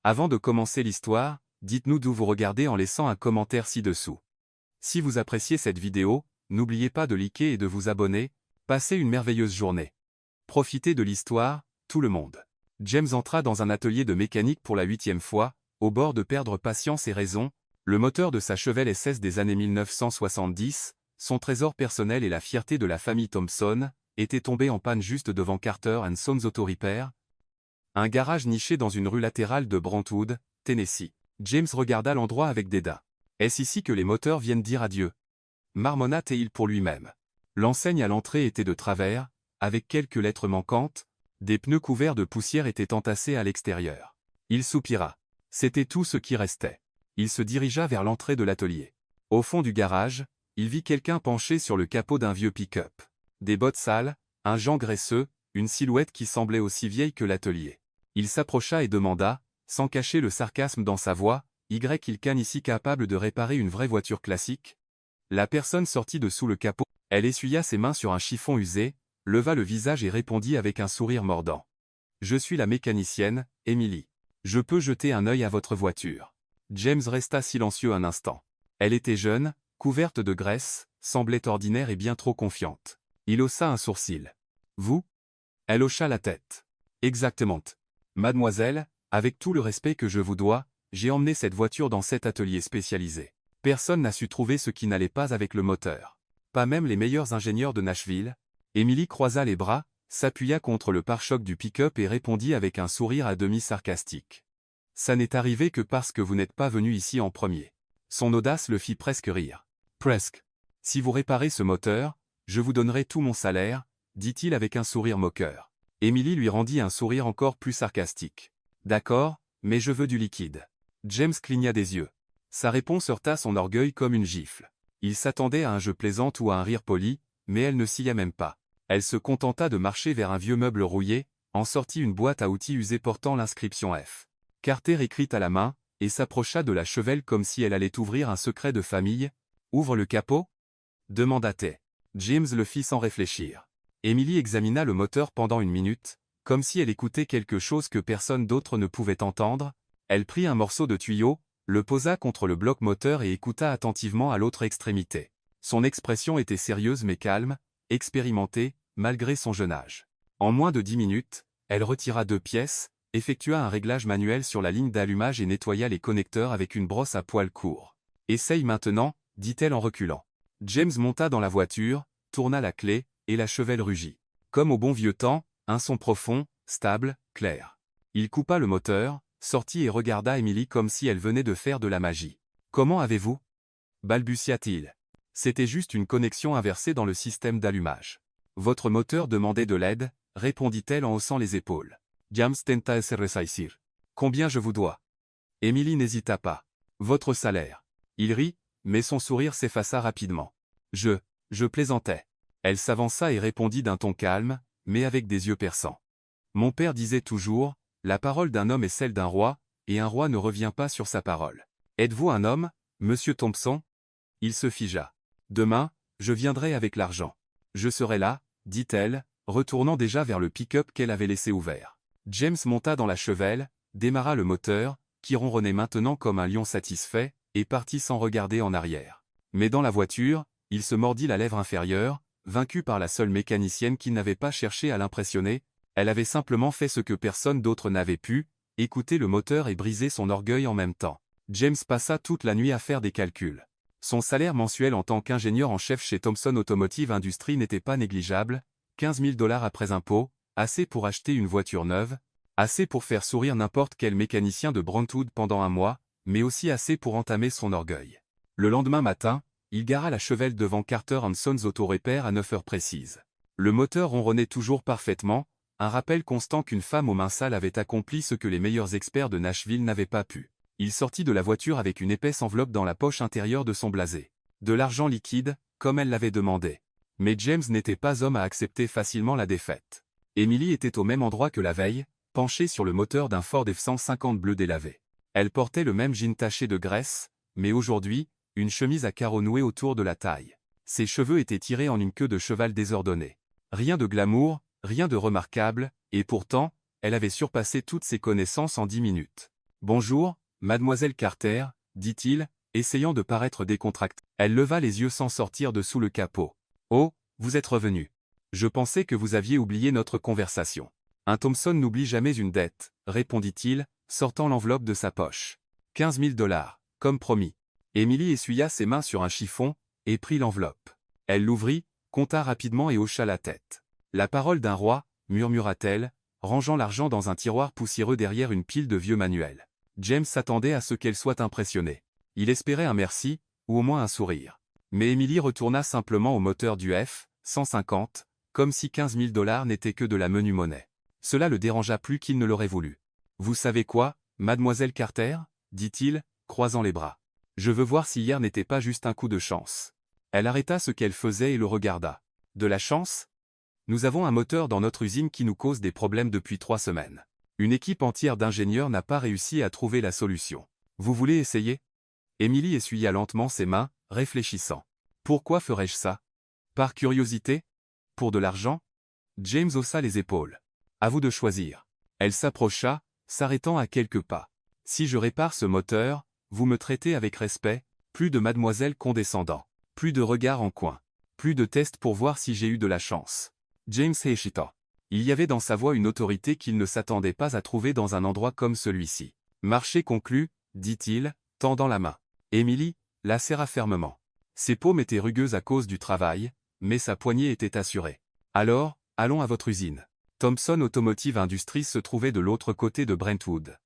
Avant de commencer l'histoire, dites-nous d'où vous regardez en laissant un commentaire ci-dessous. Si vous appréciez cette vidéo, n'oubliez pas de liker et de vous abonner. Passez une merveilleuse journée. Profitez de l'histoire, tout le monde. James entra dans un atelier de mécanique pour la 8e fois, au bord de perdre patience et raison. Le moteur de sa Chevelle SS des années 1970, son trésor personnel et la fierté de la famille Thompson, était tombé en panne juste devant Carter & Sons Auto Repair, un garage niché dans une rue latérale de Brentwood, Tennessee. James regarda l'endroit avec dédain. Est-ce ici que les moteurs viennent dire adieu? Marmonna-t-il pour lui-même. L'enseigne à l'entrée était de travers, avec quelques lettres manquantes, des pneus couverts de poussière étaient entassés à l'extérieur. Il soupira. C'était tout ce qui restait. Il se dirigea vers l'entrée de l'atelier. Au fond du garage, il vit quelqu'un penché sur le capot d'un vieux pick-up. Des bottes sales, un Jean graisseux, une silhouette qui semblait aussi vieille que l'atelier. Il s'approcha et demanda, sans cacher le sarcasme dans sa voix, « Y quelqu'un ici capable de réparer une vraie voiture classique ?» La personne sortit de sous le capot. Elle essuya ses mains sur un chiffon usé, leva le visage et répondit avec un sourire mordant. « Je suis la mécanicienne, Emily. Je peux jeter un œil à votre voiture. » James resta silencieux un instant. Elle était jeune, couverte de graisse, semblait ordinaire et bien trop confiante. Il haussa un sourcil. « Vous ?» Elle hocha la tête. « Exactement. Mademoiselle, avec tout le respect que je vous dois, j'ai emmené cette voiture dans cet atelier spécialisé. Personne n'a su trouver ce qui n'allait pas avec le moteur. Pas même les meilleurs ingénieurs de Nashville. » Emily croisa les bras, s'appuya contre le pare-choc du pick-up et répondit avec un sourire à demi sarcastique. « Ça n'est arrivé que parce que vous n'êtes pas venu ici en premier. » Son audace le fit presque rire. « Presque. Si vous réparez ce moteur, je vous donnerai tout mon salaire, » dit-il avec un sourire moqueur. Emily lui rendit un sourire encore plus sarcastique. « D'accord, mais je veux du liquide. » James cligna des yeux. Sa réponse heurta son orgueil comme une gifle. Il s'attendait à un jeu plaisant ou à un rire poli, mais elle ne s'y a même pas. Elle se contenta de marcher vers un vieux meuble rouillé, en sortit une boîte à outils usée portant l'inscription F. Carter écrit à la main, et s'approcha de la Chevelle comme si elle allait ouvrir un secret de famille. « Ouvre le capot ?» demanda-t-elle. James le fit sans réfléchir. Emily examina le moteur pendant une minute, comme si elle écoutait quelque chose que personne d'autre ne pouvait entendre. Elle prit un morceau de tuyau, le posa contre le bloc moteur et écouta attentivement à l'autre extrémité. Son expression était sérieuse mais calme, expérimentée, malgré son jeune âge. En moins de 10 minutes, elle retira 2 pièces, effectua un réglage manuel sur la ligne d'allumage et nettoya les connecteurs avec une brosse à poil court. « Essaye maintenant, » dit-elle en reculant. James monta dans la voiture, tourna la clé, et la Chevelle rugit. Comme au bon vieux temps, un son profond, stable, clair. Il coupa le moteur, sortit et regarda Emily comme si elle venait de faire de la magie. « Comment avez-vous » balbutia-t-il. C'était juste une connexion inversée dans le système d'allumage. « Votre moteur demandait de l'aide » répondit-elle en haussant les épaules. James tenta de se ressaisir. « Combien je vous dois » Emily n'hésita pas. « Votre salaire. » Il rit, mais son sourire s'effaça rapidement. « Je plaisantais. » Elle s'avança et répondit d'un ton calme, mais avec des yeux perçants. « Mon père disait toujours, la parole d'un homme est celle d'un roi, et un roi ne revient pas sur sa parole. Êtes-vous un homme, monsieur Thompson ?» Il se figea. « Demain, je viendrai avec l'argent. Je serai là, » dit-elle, retournant déjà vers le pick-up qu'elle avait laissé ouvert. James monta dans la Chevelle, démarra le moteur, qui ronronnait maintenant comme un lion satisfait, et partit sans regarder en arrière. Mais dans la voiture, il se mordit la lèvre inférieure, vaincu par la seule mécanicienne qui n'avait pas cherché à l'impressionner. Elle avait simplement fait ce que personne d'autre n'avait pu, écouter le moteur et briser son orgueil en même temps. James passa toute la nuit à faire des calculs. Son salaire mensuel en tant qu'ingénieur en chef chez Thompson Automotive Industries n'était pas négligeable, 15 000 $ après impôts, assez pour acheter une voiture neuve, assez pour faire sourire n'importe quel mécanicien de Brentwood pendant un mois, mais aussi assez pour entamer son orgueil. Le lendemain matin, il gara la Chevelle devant Carter & Sons Auto Repair à 9 heures précises. Le moteur ronronnait toujours parfaitement, un rappel constant qu'une femme aux mains sales avait accompli ce que les meilleurs experts de Nashville n'avaient pas pu. Il sortit de la voiture avec une épaisse enveloppe dans la poche intérieure de son blasé. De l'argent liquide, comme elle l'avait demandé. Mais James n'était pas homme à accepter facilement la défaite. Emily était au même endroit que la veille, penchée sur le moteur d'un Ford F-150 bleu délavé. Elle portait le même jean taché de graisse, mais aujourd'hui, une chemise à carreaux noués autour de la taille. Ses cheveux étaient tirés en une queue de cheval désordonnée. Rien de glamour, rien de remarquable, et pourtant, elle avait surpassé toutes ses connaissances en 10 minutes. Bonjour, mademoiselle Carter, dit-il, essayant de paraître décontracté. Elle leva les yeux sans sortir de sous le capot. Oh, vous êtes revenu. Je pensais que vous aviez oublié notre conversation. Un Thompson n'oublie jamais une dette, répondit-il, sortant l'enveloppe de sa poche. 15 000 $, comme promis. Emily essuya ses mains sur un chiffon, et prit l'enveloppe. Elle l'ouvrit, compta rapidement et hocha la tête. La parole d'un roi, murmura-t-elle, rangeant l'argent dans un tiroir poussiéreux derrière une pile de vieux manuels. James s'attendait à ce qu'elle soit impressionnée. Il espérait un merci, ou au moins un sourire. Mais Emily retourna simplement au moteur du F-150, comme si 15 000 $ n'étaient que de la menue monnaie. Cela le dérangea plus qu'il ne l'aurait voulu. « Vous savez quoi, mademoiselle Carter ?» dit-il, croisant les bras. « Je veux voir si hier n'était pas juste un coup de chance. » Elle arrêta ce qu'elle faisait et le regarda. « De la chance ? Nous avons un moteur dans notre usine qui nous cause des problèmes depuis 3 semaines. Une équipe entière d'ingénieurs n'a pas réussi à trouver la solution. Vous voulez essayer ?» Emily essuya lentement ses mains, réfléchissant. « Pourquoi ferais-je ça? Par curiosité? Pour de l'argent ?» James haussa les épaules. « À vous de choisir. » Elle s'approcha, s'arrêtant à quelques pas. « Si je répare ce moteur, vous me traitez avec respect, plus de mademoiselle condescendant, plus de regard en coin, plus de tests pour voir si j'ai eu de la chance. » James héchita. Il y avait dans sa voix une autorité qu'il ne s'attendait pas à trouver dans un endroit comme celui-ci. « Marché conclu, » dit-il, tendant la main. Emily la serra fermement. Ses paumes étaient rugueuses à cause du travail, mais sa poignée était assurée. « Alors, allons à votre usine. » Thompson Automotive Industries se trouvait de l'autre côté de Brentwood.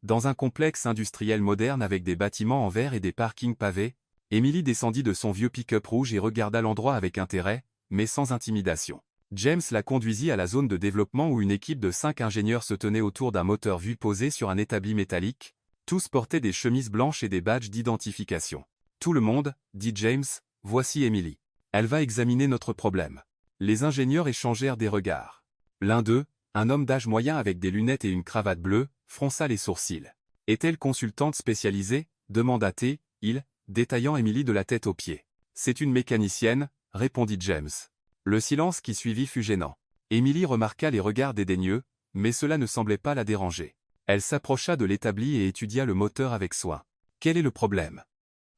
Dans un complexe industriel moderne avec des bâtiments en verre et des parkings pavés, Emily descendit de son vieux pick-up rouge et regarda l'endroit avec intérêt, mais sans intimidation. James la conduisit à la zone de développement où une équipe de 5 ingénieurs se tenait autour d'un moteur vu posé sur un établi métallique. Tous portaient des chemises blanches et des badges d'identification. « Tout le monde, » dit James, « voici Emily. Elle va examiner notre problème. » Les ingénieurs échangèrent des regards. L'un d'eux, un homme d'âge moyen avec des lunettes et une cravate bleue, fronça les sourcils. « Est-elle consultante spécialisée ?» demanda-t-il, détaillant Emily de la tête aux pieds. « C'est une mécanicienne, » répondit James. Le silence qui suivit fut gênant. Emily remarqua les regards dédaigneux, mais cela ne semblait pas la déranger. Elle s'approcha de l'établi et étudia le moteur avec soin. « Quel est le problème ?»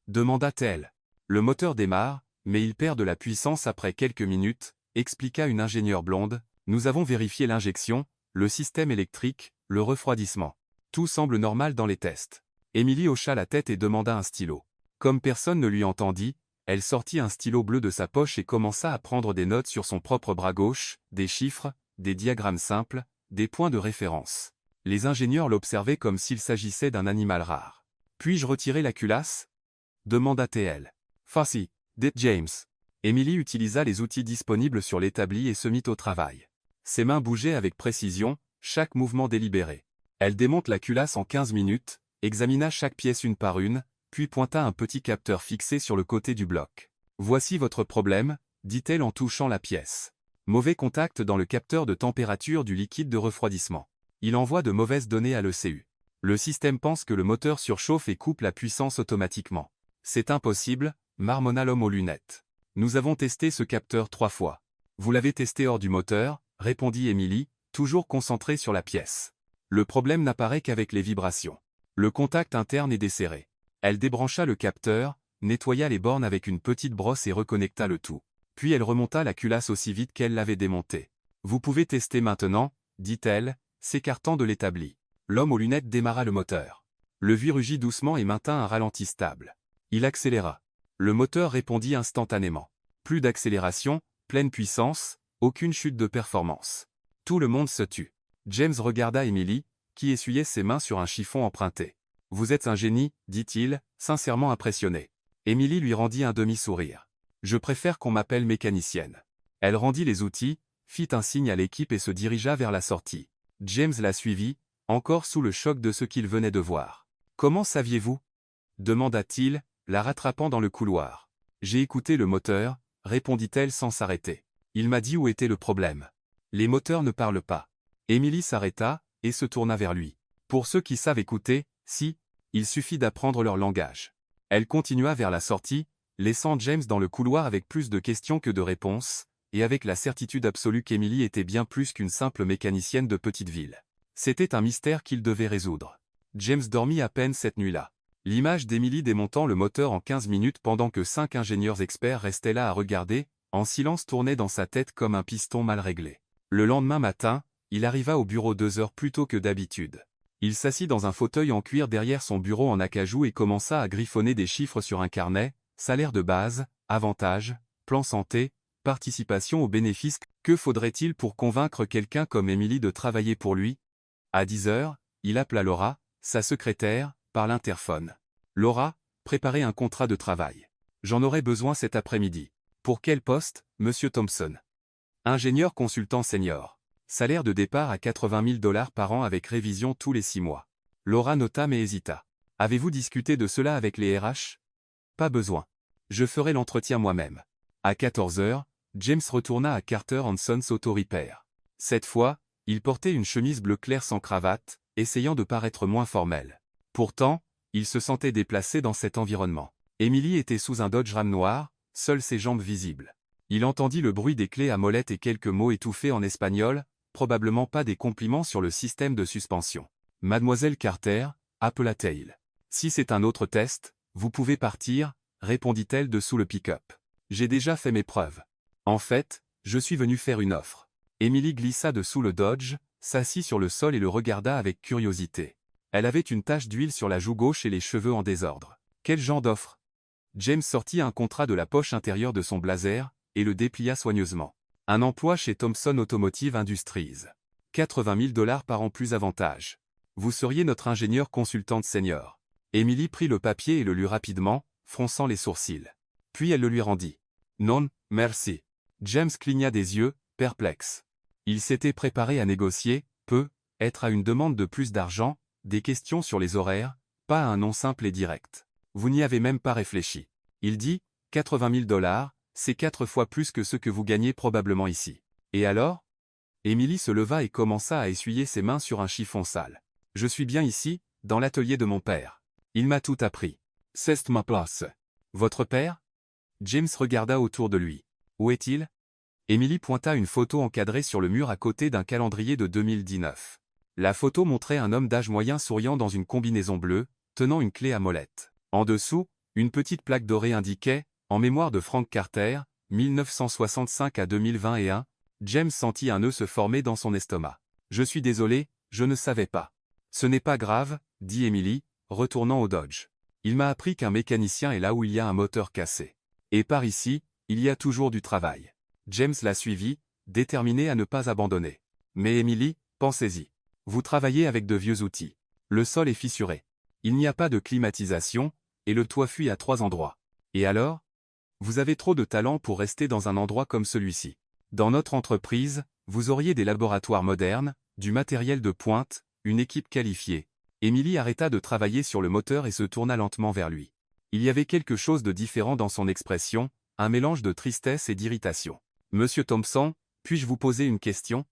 demanda-t-elle. « Le moteur démarre, mais il perd de la puissance après quelques minutes, » expliqua une ingénieure blonde. « Nous avons vérifié l'injection, le système électrique, le refroidissement. Tout semble normal dans les tests. » Emily hocha la tête et demanda un stylo. Comme personne ne lui entendit, elle sortit un stylo bleu de sa poche et commença à prendre des notes sur son propre bras gauche, des chiffres, des diagrammes simples, des points de référence. Les ingénieurs l'observaient comme s'il s'agissait d'un animal rare. « Puis-je retirer la culasse ?» demanda-t-elle. « Farci, dit James. » Emily utilisa les outils disponibles sur l'établi et se mit au travail. Ses mains bougeaient avec précision, chaque mouvement délibéré. Elle démonte la culasse en 15 minutes, examina chaque pièce une par une, puis pointa un petit capteur fixé sur le côté du bloc. « Voici votre problème, » dit-elle en touchant la pièce. « Mauvais contact dans le capteur de température du liquide de refroidissement. Il envoie de mauvaises données à l'ECU. Le système pense que le moteur surchauffe et coupe la puissance automatiquement. C'est impossible, marmonna l'homme aux lunettes. Nous avons testé ce capteur 3 fois. Vous l'avez testé hors du moteur, répondit Emily, toujours concentrée sur la pièce. Le problème n'apparaît qu'avec les vibrations. Le contact interne est desserré. Elle débrancha le capteur, nettoya les bornes avec une petite brosse et reconnecta le tout. Puis elle remonta la culasse aussi vite qu'elle l'avait démontée. Vous pouvez tester maintenant, dit-elle, s'écartant de l'établi. L'homme aux lunettes démarra le moteur. Le vieux rugit doucement et maintint un ralenti stable. Il accéléra. Le moteur répondit instantanément. Plus d'accélération, pleine puissance, aucune chute de performance. Tout le monde se tut. James regarda Emily, qui essuyait ses mains sur un chiffon emprunté. « Vous êtes un génie, dit-il, sincèrement impressionné. » Emily lui rendit un demi-sourire. « Je préfère qu'on m'appelle mécanicienne. » Elle rendit les outils, fit un signe à l'équipe et se dirigea vers la sortie. James la suivit, encore sous le choc de ce qu'il venait de voir. « Comment saviez-vous » demanda-t-il, la rattrapant dans le couloir. « J'ai écouté le moteur, » répondit-elle sans s'arrêter. « Il m'a dit où était le problème. Les moteurs ne parlent pas. » Emily s'arrêta, et se tourna vers lui. « Pour ceux qui savent écouter, si, il suffit d'apprendre leur langage. » Elle continua vers la sortie, laissant James dans le couloir avec plus de questions que de réponses, et avec la certitude absolue qu'Emily était bien plus qu'une simple mécanicienne de petite ville. C'était un mystère qu'il devait résoudre. James dormit à peine cette nuit-là. L'image d'Emily démontant le moteur en 15 minutes pendant que 5 ingénieurs experts restaient là à regarder, en silence tournait dans sa tête comme un piston mal réglé. Le lendemain matin, il arriva au bureau 2 heures plus tôt que d'habitude. Il s'assit dans un fauteuil en cuir derrière son bureau en acajou et commença à griffonner des chiffres sur un carnet, salaire de base, avantages, plan santé, participation aux bénéfices. Que faudrait-il pour convaincre quelqu'un comme Emily de travailler pour lui? À 10 heures, il appela Laura, sa secrétaire, par l'interphone. Laura, préparez un contrat de travail. J'en aurai besoin cet après-midi. Pour quel poste, monsieur Thompson? Ingénieur consultant senior. Salaire de départ à 80 000 $ par an avec révision tous les 6 mois. Laura nota mais hésita. Avez-vous discuté de cela avec les RH? Pas besoin. Je ferai l'entretien moi-même. À 14 heures, James retourna à Carter & Sons Auto Repair. Cette fois, il portait une chemise bleu clair sans cravate, essayant de paraître moins formel. Pourtant, il se sentait déplacé dans cet environnement. Emily était sous un Dodge Ram noir, seules ses jambes visibles. Il entendit le bruit des clés à molette et quelques mots étouffés en espagnol, probablement pas des compliments sur le système de suspension. Mademoiselle Carter, appela-t-il. Si c'est un autre test, vous pouvez partir, répondit-elle dessous le pick-up. J'ai déjà fait mes preuves. En fait, je suis venu faire une offre. Emily glissa dessous le Dodge, s'assit sur le sol et le regarda avec curiosité. Elle avait une tache d'huile sur la joue gauche et les cheveux en désordre. Quel genre d'offre? James sortit un contrat de la poche intérieure de son blazer, et le déplia soigneusement. Un emploi chez Thomson Automotive Industries. 80 000 $ par an plus avantages. Vous seriez notre ingénieur consultante senior. Emily prit le papier et le lut rapidement, fronçant les sourcils. Puis elle le lui rendit. Non, merci. James cligna des yeux, perplexe. Il s'était préparé à négocier, être à une demande de plus d'argent, des questions sur les horaires, pas à un non simple et direct. Vous n'y avez même pas réfléchi. Il dit, 80 000 $, c'est 4 fois plus que ce que vous gagnez probablement ici. Et alors? Emily se leva et commença à essuyer ses mains sur un chiffon sale. Je suis bien ici, dans l'atelier de mon père. Il m'a tout appris. C'est ma place. Votre père? James regarda autour de lui. Où est-il? Emily pointa une photo encadrée sur le mur à côté d'un calendrier de 2019. La photo montrait un homme d'âge moyen souriant dans une combinaison bleue, tenant une clé à molette. En dessous, une petite plaque dorée indiquait « En mémoire de Frank Carter, 1965 à 2021 », James sentit un nœud se former dans son estomac. « Je suis désolé, je ne savais pas. »« Ce n'est pas grave, » dit Emily, retournant au Dodge. « Il m'a appris qu'un mécanicien est là où il y a un moteur cassé. Et par ici, il y a toujours du travail. » James la suivit, déterminé à ne pas abandonner. « Mais Emily, pensez-y. Vous travaillez avec de vieux outils. Le sol est fissuré. Il n'y a pas de climatisation, et le toit fuit à 3 endroits. Et alors? Vous avez trop de talent pour rester dans un endroit comme celui-ci. Dans notre entreprise, vous auriez des laboratoires modernes, du matériel de pointe, une équipe qualifiée. » Emily arrêta de travailler sur le moteur et se tourna lentement vers lui. Il y avait quelque chose de différent dans son expression, un mélange de tristesse et d'irritation. « Monsieur Thompson, puis-je vous poser une question? »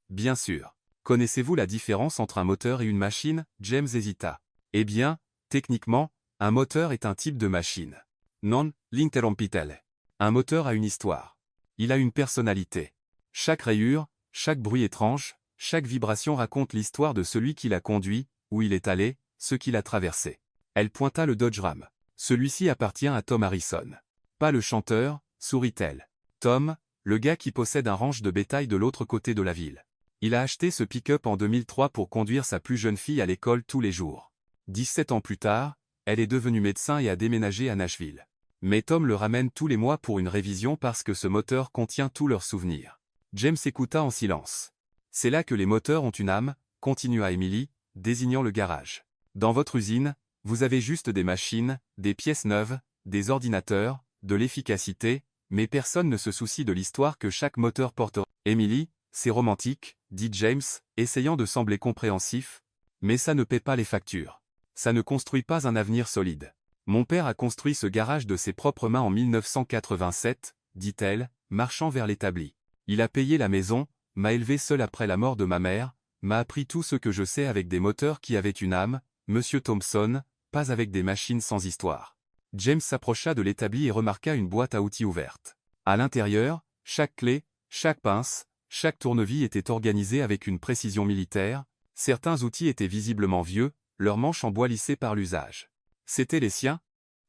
« Bien sûr. Connaissez-vous la différence entre un moteur et une machine? » James hésita. « Eh bien, techniquement, un moteur est un type de machine. » Non, l'interrompit-elle. Un moteur a une histoire. Il a une personnalité. Chaque rayure, chaque bruit étrange, chaque vibration raconte l'histoire de celui qui l'a conduit, où il est allé, ce qu'il a traversé. Elle pointa le Dodge Ram. Celui-ci appartient à Tom Harrison. Pas le chanteur, sourit-elle. Tom, le gars qui possède un ranch de bétail de l'autre côté de la ville. Il a acheté ce pick-up en 2003 pour conduire sa plus jeune fille à l'école tous les jours. 17 ans plus tard, elle est devenue médecin et a déménagé à Nashville. Mais Tom le ramène tous les mois pour une révision parce que ce moteur contient tous leurs souvenirs. James écouta en silence. C'est là que les moteurs ont une âme, continua Emily, désignant le garage. Dans votre usine, vous avez juste des machines, des pièces neuves, des ordinateurs, de l'efficacité, mais personne ne se soucie de l'histoire que chaque moteur portera. Emily, c'est romantique, dit James, essayant de sembler compréhensif, mais ça ne paie pas les factures. Ça ne construit pas un avenir solide. Mon père a construit ce garage de ses propres mains en 1987, dit-elle, marchant vers l'établi. Il a payé la maison, m'a élevé seul après la mort de ma mère, m'a appris tout ce que je sais avec des moteurs qui avaient une âme, Monsieur Thompson, pas avec des machines sans histoire. James s'approcha de l'établi et remarqua une boîte à outils ouverte. À l'intérieur, chaque clé, chaque pince, chaque tournevis était organisé avec une précision militaire, certains outils étaient visiblement vieux, leurs manches en bois lissées par l'usage. C'était les siens?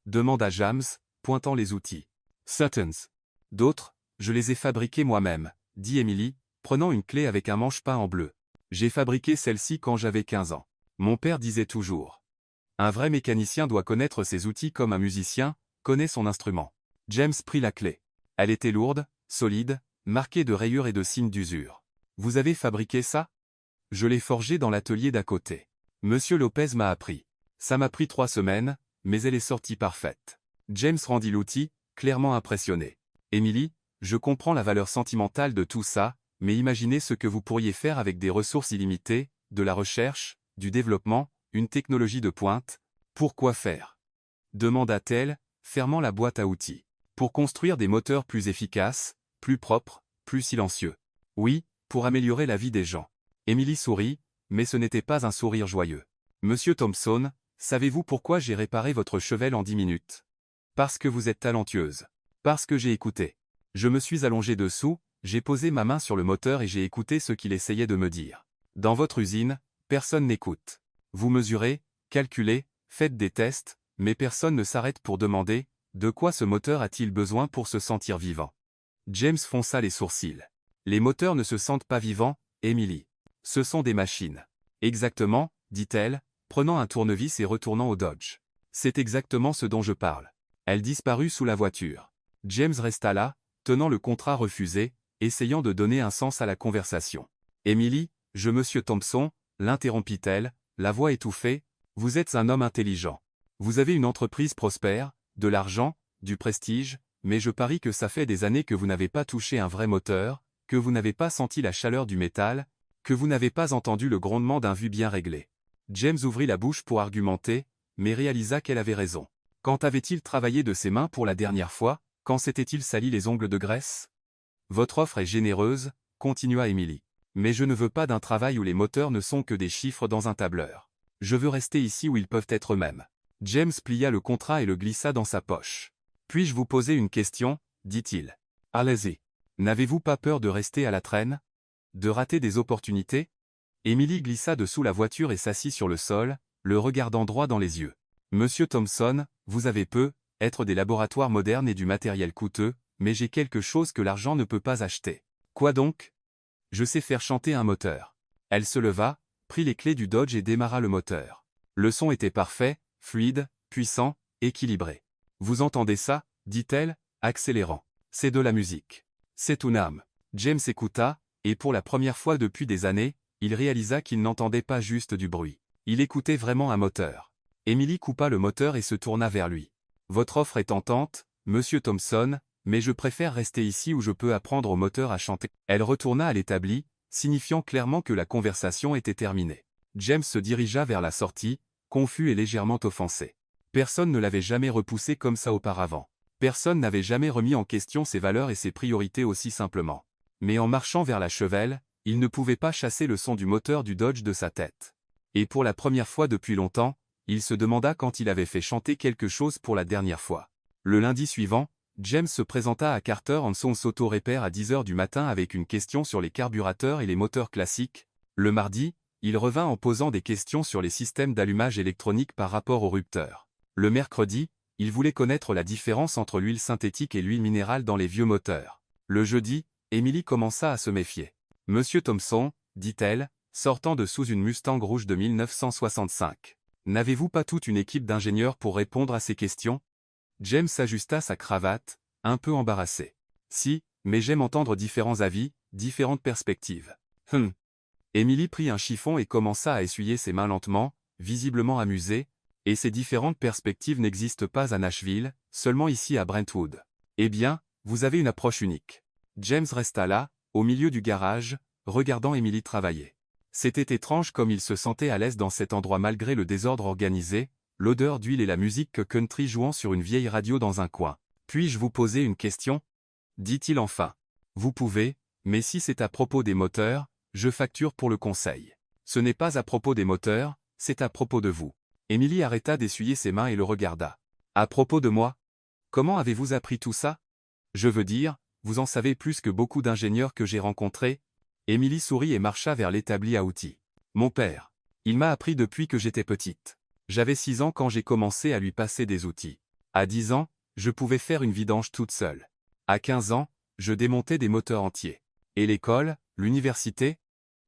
Demanda James, pointant les outils. Sutton's. D'autres, je les ai fabriqués moi-même, dit Emily, prenant une clé avec un manche peint en bleu. J'ai fabriqué celle-ci quand j'avais 15 ans. Mon père disait toujours. Un vrai mécanicien doit connaître ses outils comme un musicien connaît son instrument. James prit la clé. Elle était lourde, solide, marquée de rayures et de signes d'usure. Vous avez fabriqué ça? Je l'ai forgé dans l'atelier d'à côté. Monsieur Lopez m'a appris. Ça m'a pris 3 semaines, mais elle est sortie parfaite. James rendit l'outil, clairement impressionné. Emily, je comprends la valeur sentimentale de tout ça, mais imaginez ce que vous pourriez faire avec des ressources illimitées, de la recherche, du développement, une technologie de pointe. Pourquoi faire? Demanda-t-elle, fermant la boîte à outils. Pour construire des moteurs plus efficaces, plus propres, plus silencieux. Oui, pour améliorer la vie des gens. Emily sourit, mais ce n'était pas un sourire joyeux. Monsieur Thompson, savez-vous pourquoi j'ai réparé votre cheval en 10 minutes? Parce que vous êtes talentueuse. Parce que j'ai écouté. Je me suis allongé dessous, j'ai posé ma main sur le moteur et j'ai écouté ce qu'il essayait de me dire. Dans votre usine, personne n'écoute. Vous mesurez, calculez, faites des tests, mais personne ne s'arrête pour demander « De quoi ce moteur a-t-il besoin pour se sentir vivant ?» James fronça les sourcils. Les moteurs ne se sentent pas vivants, Emily. Ce sont des machines. Exactement, dit-elle, prenant un tournevis et retournant au Dodge. C'est exactement ce dont je parle. Elle disparut sous la voiture. James resta là, tenant le contrat refusé, essayant de donner un sens à la conversation. Emily, monsieur Thompson, l'interrompit-elle, la voix étouffée, vous êtes un homme intelligent. Vous avez une entreprise prospère, de l'argent, du prestige, mais je parie que ça fait des années que vous n'avez pas touché un vrai moteur, que vous n'avez pas senti la chaleur du métal, que vous n'avez pas entendu le grondement d'un vu bien réglé. James ouvrit la bouche pour argumenter, mais réalisa qu'elle avait raison. Quand avait-il travaillé de ses mains pour la dernière fois, quand s'était-il sali les ongles de graisse? Votre offre est généreuse, continua Emily. Mais je ne veux pas d'un travail où les moteurs ne sont que des chiffres dans un tableur. Je veux rester ici où ils peuvent être eux-mêmes. James plia le contrat et le glissa dans sa poche. Puis-je vous poser une question, dit-il. Allez-y. N'avez-vous pas peur de rester à la traîne? De rater des opportunités? Emily glissa dessous la voiture et s'assit sur le sol, le regardant droit dans les yeux. Monsieur Thompson, vous avez être des laboratoires modernes et du matériel coûteux, mais j'ai quelque chose que l'argent ne peut pas acheter. Quoi donc? Je sais faire chanter un moteur. Elle se leva, prit les clés du Dodge et démarra le moteur. Le son était parfait, fluide, puissant, équilibré. Vous entendez ça? Dit-elle, accélérant. C'est de la musique. C'est une âme. James écouta, et pour la première fois depuis des années, il réalisa qu'il n'entendait pas juste du bruit. Il écoutait vraiment un moteur. Emily coupa le moteur et se tourna vers lui. Votre offre est tentante, monsieur Thompson, mais je préfère rester ici où je peux apprendre au moteur à chanter. Elle retourna à l'établi, signifiant clairement que la conversation était terminée. James se dirigea vers la sortie, confus et légèrement offensé. Personne ne l'avait jamais repoussé comme ça auparavant. Personne n'avait jamais remis en question ses valeurs et ses priorités aussi simplement. Mais en marchant vers la chevelle, il ne pouvait pas chasser le son du moteur du Dodge de sa tête. Et pour la première fois depuis longtemps, il se demanda quand il avait fait chanter quelque chose pour la dernière fois. Le lundi suivant, James se présenta à Carter Hanson's Auto Repair à 10 h du matin avec une question sur les carburateurs et les moteurs classiques. Le mardi, il revint en posant des questions sur les systèmes d'allumage électronique par rapport aux rupteurs. Le mercredi, il voulait connaître la différence entre l'huile synthétique et l'huile minérale dans les vieux moteurs. Le jeudi, Emily commença à se méfier. « Monsieur Thompson, dit-elle, sortant de sous une Mustang rouge de 1965. N'avez-vous pas toute une équipe d'ingénieurs pour répondre à ces questions ?» James ajusta sa cravate, un peu embarrassé. « Si, mais j'aime entendre différents avis, différentes perspectives. » Emily prit un chiffon et commença à essuyer ses mains lentement, visiblement amusée, et ces différentes perspectives n'existent pas à Nashville, seulement ici à Brentwood. Eh bien, vous avez une approche unique. James resta là, au milieu du garage, regardant Emily travailler. C'était étrange comme il se sentait à l'aise dans cet endroit malgré le désordre organisé, l'odeur d'huile et la musique country jouant sur une vieille radio dans un coin. « Puis-je vous poser une question ?» dit-il enfin. « Vous pouvez, mais si c'est à propos des moteurs, je facture pour le conseil. Ce n'est pas à propos des moteurs, c'est à propos de vous. » Emily arrêta d'essuyer ses mains et le regarda. « À propos de moi? Comment avez-vous appris tout ça? Je veux dire, vous en savez plus que beaucoup d'ingénieurs que j'ai rencontrés. » Emily sourit et marcha vers l'établi à outils. « Mon père. Il m'a appris depuis que j'étais petite. J'avais 6 ans quand j'ai commencé à lui passer des outils. À 10 ans, je pouvais faire une vidange toute seule. À 15 ans, je démontais des moteurs entiers. Et l'école, l'université?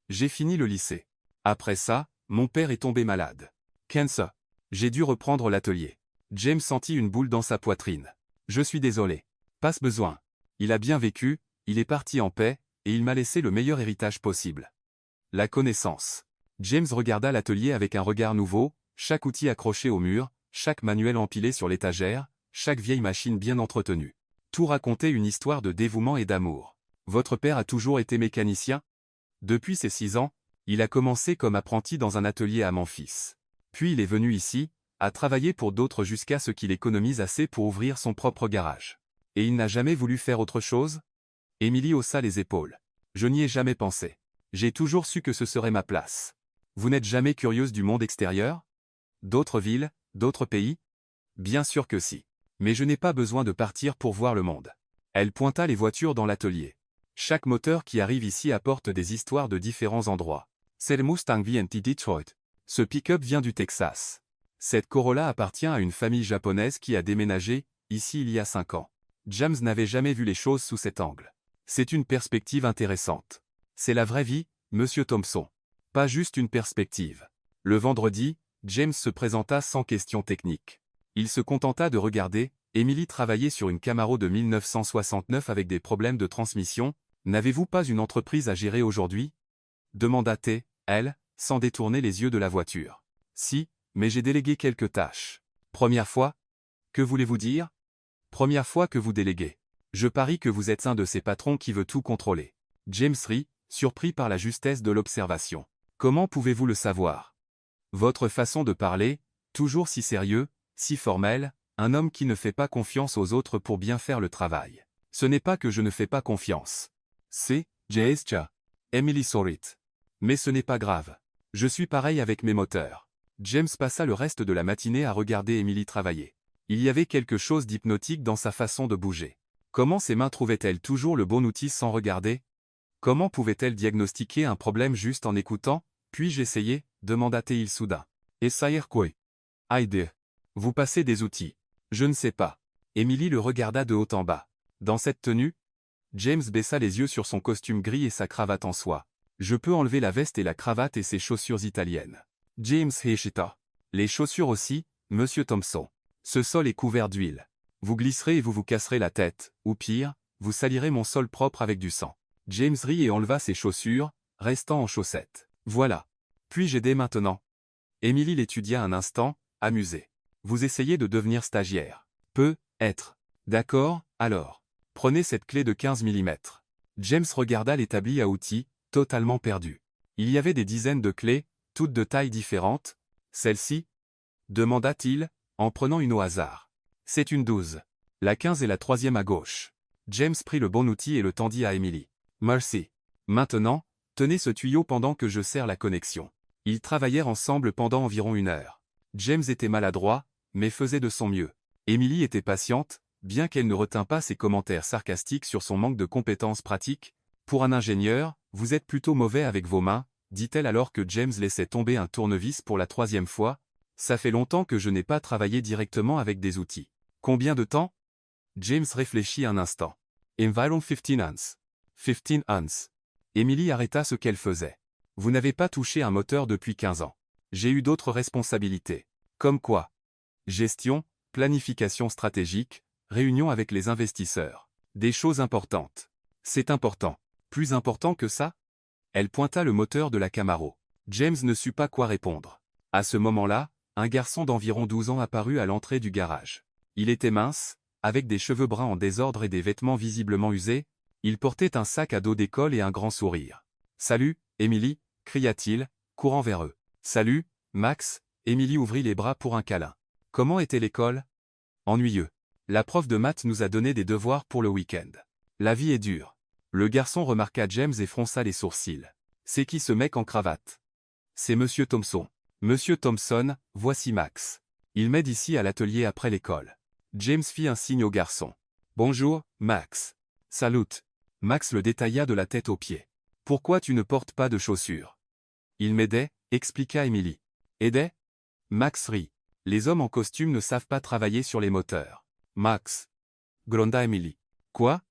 J'ai fini le lycée. Après ça, mon père est tombé malade. Cancer. J'ai dû reprendre l'atelier. James sentit une boule dans sa poitrine. Je suis désolé. Pas besoin. Il a bien vécu, il est parti en paix, et il m'a laissé le meilleur héritage possible. La connaissance. James regarda l'atelier avec un regard nouveau, chaque outil accroché au mur, chaque manuel empilé sur l'étagère, chaque vieille machine bien entretenue. Tout racontait une histoire de dévouement et d'amour. Votre père a toujours été mécanicien? Depuis ses 6 ans, il a commencé comme apprenti dans un atelier à Memphis. Puis il est venu ici, a travaillé pour d'autres jusqu'à ce qu'il économise assez pour ouvrir son propre garage. Et il n'a jamais voulu faire autre chose? Émilie haussa les épaules. Je n'y ai jamais pensé. J'ai toujours su que ce serait ma place. Vous n'êtes jamais curieuse du monde extérieur? D'autres villes, d'autres pays? Bien sûr que si. Mais je n'ai pas besoin de partir pour voir le monde. Elle pointa les voitures dans l'atelier. Chaque moteur qui arrive ici apporte des histoires de différents endroits. C'est le Mustang VNT Detroit. Ce pick-up vient du Texas. Cette Corolla appartient à une famille japonaise qui a déménagé, ici il y a 5 ans. James n'avait jamais vu les choses sous cet angle. C'est une perspective intéressante. C'est la vraie vie, Monsieur Thompson. Pas juste une perspective. Le vendredi, James se présenta sans question technique. Il se contenta de regarder. Émilie travaillait sur une Camaro de 1969 avec des problèmes de transmission. N'avez-vous pas une entreprise à gérer aujourd'hui? Demanda-t-elle, elle, sans détourner les yeux de la voiture. Si, mais j'ai délégué quelques tâches. Première fois? Que voulez-vous dire? Première fois que vous déléguez. Je parie que vous êtes un de ces patrons qui veut tout contrôler. James rit, surpris par la justesse de l'observation. Comment pouvez-vous le savoir? Votre façon de parler, toujours si sérieux, si formel, un homme qui ne fait pas confiance aux autres pour bien faire le travail. Ce n'est pas que je ne fais pas confiance. C'est, J.S.Ch. Emily Sorit. Mais ce n'est pas grave. Je suis pareil avec mes moteurs. James passa le reste de la matinée à regarder Emily travailler. Il y avait quelque chose d'hypnotique dans sa façon de bouger. Comment ses mains trouvaient-elles toujours le bon outil sans regarder? Comment pouvait-elle diagnostiquer un problème juste en écoutant? Puis-je essayer? Demanda-t-il soudain. Essayer quoi? Aide. Vous passez des outils. Je ne sais pas. Emily le regarda de haut en bas. Dans cette tenue? James baissa les yeux sur son costume gris et sa cravate en soie. Je peux enlever la veste et la cravate et ses chaussures italiennes. James Hechita. Les chaussures aussi, Monsieur Thompson. Ce sol est couvert d'huile. Vous glisserez et vous vous casserez la tête, ou pire, vous salirez mon sol propre avec du sang. James rit et enleva ses chaussures, restant en chaussettes. Voilà. Puis-je aider maintenant? Emily l'étudia un instant, amusée. Vous essayez de devenir stagiaire. Peut-être. D'accord, alors. Prenez cette clé de 15 mm. James regarda l'établi à outils, totalement perdu. Il y avait des dizaines de clés, toutes de tailles différentes. Celle-ci? Demanda-t-il, en prenant une au hasard. C'est une 12. La 15 est la troisième à gauche. James prit le bon outil et le tendit à Emily. Merci. Maintenant, tenez ce tuyau pendant que je serre la connexion. Ils travaillèrent ensemble pendant environ 1 heure. James était maladroit, mais faisait de son mieux. Emily était patiente, bien qu'elle ne retint pas ses commentaires sarcastiques sur son manque de compétences pratiques. Pour un ingénieur, vous êtes plutôt mauvais avec vos mains, dit-elle alors que James laissait tomber un tournevis pour la 3e fois. Ça fait longtemps que je n'ai pas travaillé directement avec des outils. Combien de temps? James réfléchit un instant. Environ 15 ans. 15 ans. Emily arrêta ce qu'elle faisait. Vous n'avez pas touché un moteur depuis 15 ans. J'ai eu d'autres responsabilités. Comme quoi? Gestion, planification stratégique, réunion avec les investisseurs. Des choses importantes. C'est important. Plus important que ça? Elle pointa le moteur de la Camaro. James ne sut pas quoi répondre. À ce moment-là, un garçon d'environ 12 ans apparut à l'entrée du garage. Il était mince, avec des cheveux bruns en désordre et des vêtements visiblement usés. Il portait un sac à dos d'école et un grand sourire. « Salut, Emily » cria-t-il, courant vers eux. « Salut, Max » Emily ouvrit les bras pour un câlin. « Comment était l'école? » Ennuyeux. La prof de maths nous a donné des devoirs pour le week-end. La vie est dure. Le garçon remarqua James et fronça les sourcils. « C'est qui ce mec en cravate? » C'est Monsieur Thompson. Monsieur Thompson, voici Max. Il m'aide ici à l'atelier après l'école. James fit un signe au garçon. « Bonjour, Max. »« Salut. » Max le détailla de la tête aux pieds. « Pourquoi tu ne portes pas de chaussures? » Il m'aidait, expliqua Emily. Aider? Max rit. Les hommes en costume ne savent pas travailler sur les moteurs. Max, gronda Emily. Quoi?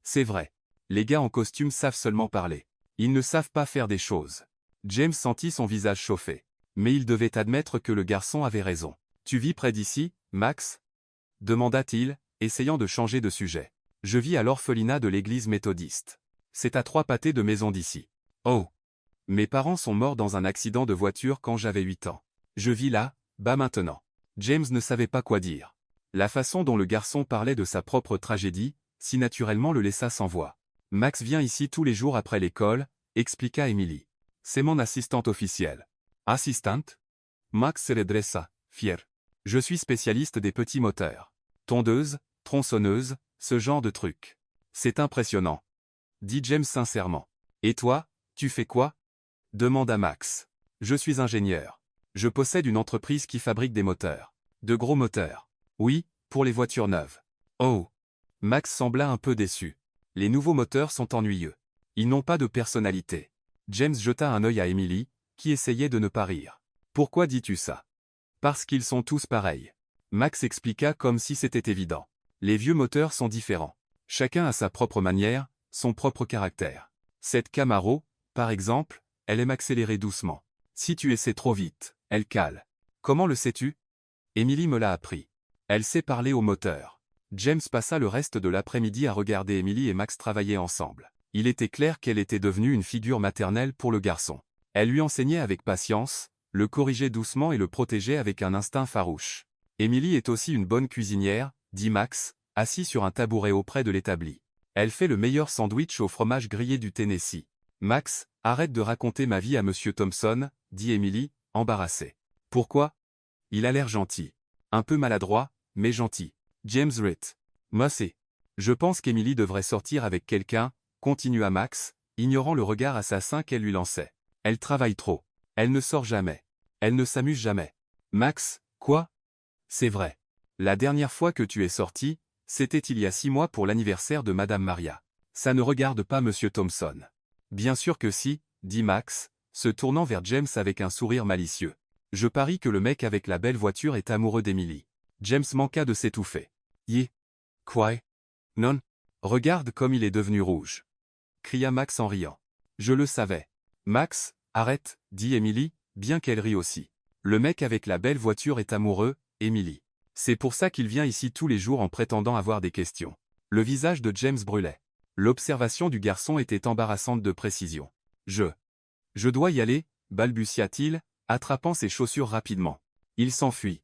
C'est vrai. Les gars en costume savent seulement parler. Ils ne savent pas faire des choses. James sentit son visage chauffer. Mais il devait admettre que le garçon avait raison. Tu vis près d'ici, Max? Demanda-t-il, essayant de changer de sujet. Je vis à l'orphelinat de l'église méthodiste. C'est à 3 pâtés de maison d'ici. Oh! Mes parents sont morts dans un accident de voiture quand j'avais 8 ans. Je vis là, bas maintenant. James ne savait pas quoi dire. La façon dont le garçon parlait de sa propre tragédie, si naturellement le laissa sans voix. Max vient ici tous les jours après l'école, expliqua Emily. C'est mon assistante officielle. Assistante? Max se redressa, fier. Je suis spécialiste des petits moteurs. Tondeuse, tronçonneuse, ce genre de trucs. C'est impressionnant. Dit James sincèrement. Et toi, tu fais quoi? Demanda Max. Je suis ingénieur. Je possède une entreprise qui fabrique des moteurs. De gros moteurs. Oui, pour les voitures neuves. Oh! Max sembla un peu déçu. Les nouveaux moteurs sont ennuyeux. Ils n'ont pas de personnalité. James jeta un œil à Emily, qui essayait de ne pas rire. Pourquoi dis-tu ça? Parce qu'ils sont tous pareils. Max expliqua comme si c'était évident. Les vieux moteurs sont différents. Chacun a sa propre manière, son propre caractère. Cette Camaro, par exemple, elle aime accélérer doucement. Si tu essaies trop vite, elle cale. Comment le sais-tu? Emily me l'a appris. Elle sait parler au moteur. James passa le reste de l'après-midi à regarder Emily et Max travailler ensemble. Il était clair qu'elle était devenue une figure maternelle pour le garçon. Elle lui enseignait avec patience, le corrigeait doucement et le protégeait avec un instinct farouche. Emily est aussi une bonne cuisinière, dit Max, assis sur un tabouret auprès de l'établi. Elle fait le meilleur sandwich au fromage grillé du Tennessee. Max, arrête de raconter ma vie à Monsieur Thompson, dit Emily, embarrassée. Pourquoi? Il a l'air gentil. Un peu maladroit, mais gentil. James Ritt. Moi c'est. Je pense qu'Emily devrait sortir avec quelqu'un, continua Max, ignorant le regard assassin qu'elle lui lançait. Elle travaille trop. Elle ne sort jamais. Elle ne s'amuse jamais. Max, quoi? C'est vrai. La dernière fois que tu es sorti, c'était il y a 6 mois pour l'anniversaire de Madame Maria. Ça ne regarde pas Monsieur Thompson. Bien sûr que si, dit Max, se tournant vers James avec un sourire malicieux. Je parie que le mec avec la belle voiture est amoureux d'Emily. James manqua de s'étouffer. Yé. Quoi? Non. Regarde comme il est devenu rouge. Cria Max en riant. Je le savais. Max, arrête, dit Emily, bien qu'elle rit aussi. Le mec avec la belle voiture est amoureux, Emily. C'est pour ça qu'il vient ici tous les jours en prétendant avoir des questions. Le visage de James brûlait. L'observation du garçon était embarrassante de précision. Je dois y aller, balbutia-t-il, attrapant ses chaussures rapidement. Il s'enfuit.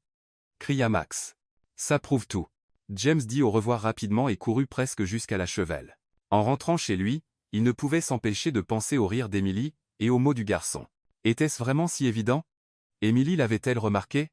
Cria Max. Ça prouve tout. James dit au revoir rapidement et courut presque jusqu'à la chevelle. En rentrant chez lui, il ne pouvait s'empêcher de penser au rire d'Emily et aux mots du garçon. Était-ce vraiment si évident? Emily l'avait-elle remarqué?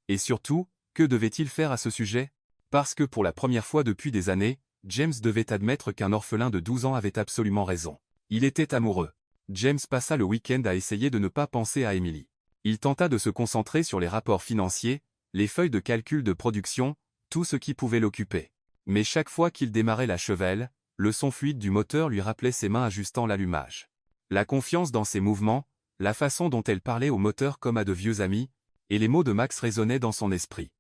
Et surtout, que devait-il faire à ce sujet? Parce que pour la première fois depuis des années, James devait admettre qu'un orphelin de 12 ans avait absolument raison. Il était amoureux. James passa le week-end à essayer de ne pas penser à Emily. Il tenta de se concentrer sur les rapports financiers, les feuilles de calcul de production, tout ce qui pouvait l'occuper. Mais chaque fois qu'il démarrait la chevelle, le son fluide du moteur lui rappelait ses mains ajustant l'allumage. La confiance dans ses mouvements, la façon dont elle parlait au moteur comme à de vieux amis, et les mots de Max résonnaient dans son esprit.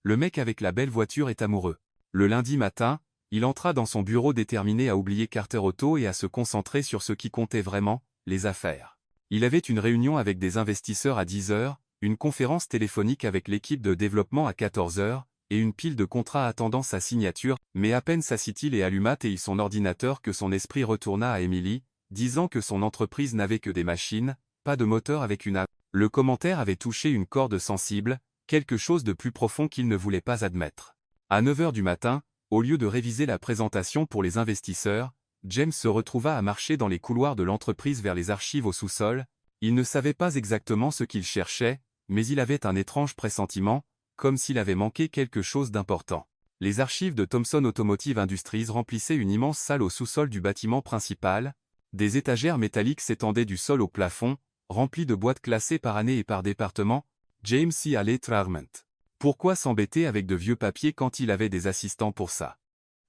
Le mec avec la belle voiture est amoureux. Le lundi matin, il entra dans son bureau déterminé à oublier Carter Auto et à se concentrer sur ce qui comptait vraiment, les affaires. Il avait une réunion avec des investisseurs à 10 heures, une conférence téléphonique avec l'équipe de développement à 14 heures, et une pile de contrats attendant sa signature, mais à peine s'assit-il et alluma-t-il son ordinateur que son esprit retourna à Emily, disant que son entreprise n'avait que des machines, pas de moteur avec une âme. Le commentaire avait touché une corde sensible, quelque chose de plus profond qu'il ne voulait pas admettre. À 9 heures du matin, au lieu de réviser la présentation pour les investisseurs, James se retrouva à marcher dans les couloirs de l'entreprise vers les archives au sous-sol. Il ne savait pas exactement ce qu'il cherchait, mais il avait un étrange pressentiment, comme s'il avait manqué quelque chose d'important. Les archives de Thomson Automotive Industries remplissaient une immense salle au sous-sol du bâtiment principal. Des étagères métalliques s'étendaient du sol au plafond, remplies de boîtes classées par année et par département. James y allait rarement. Pourquoi s'embêter avec de vieux papiers quand il avait des assistants pour ça?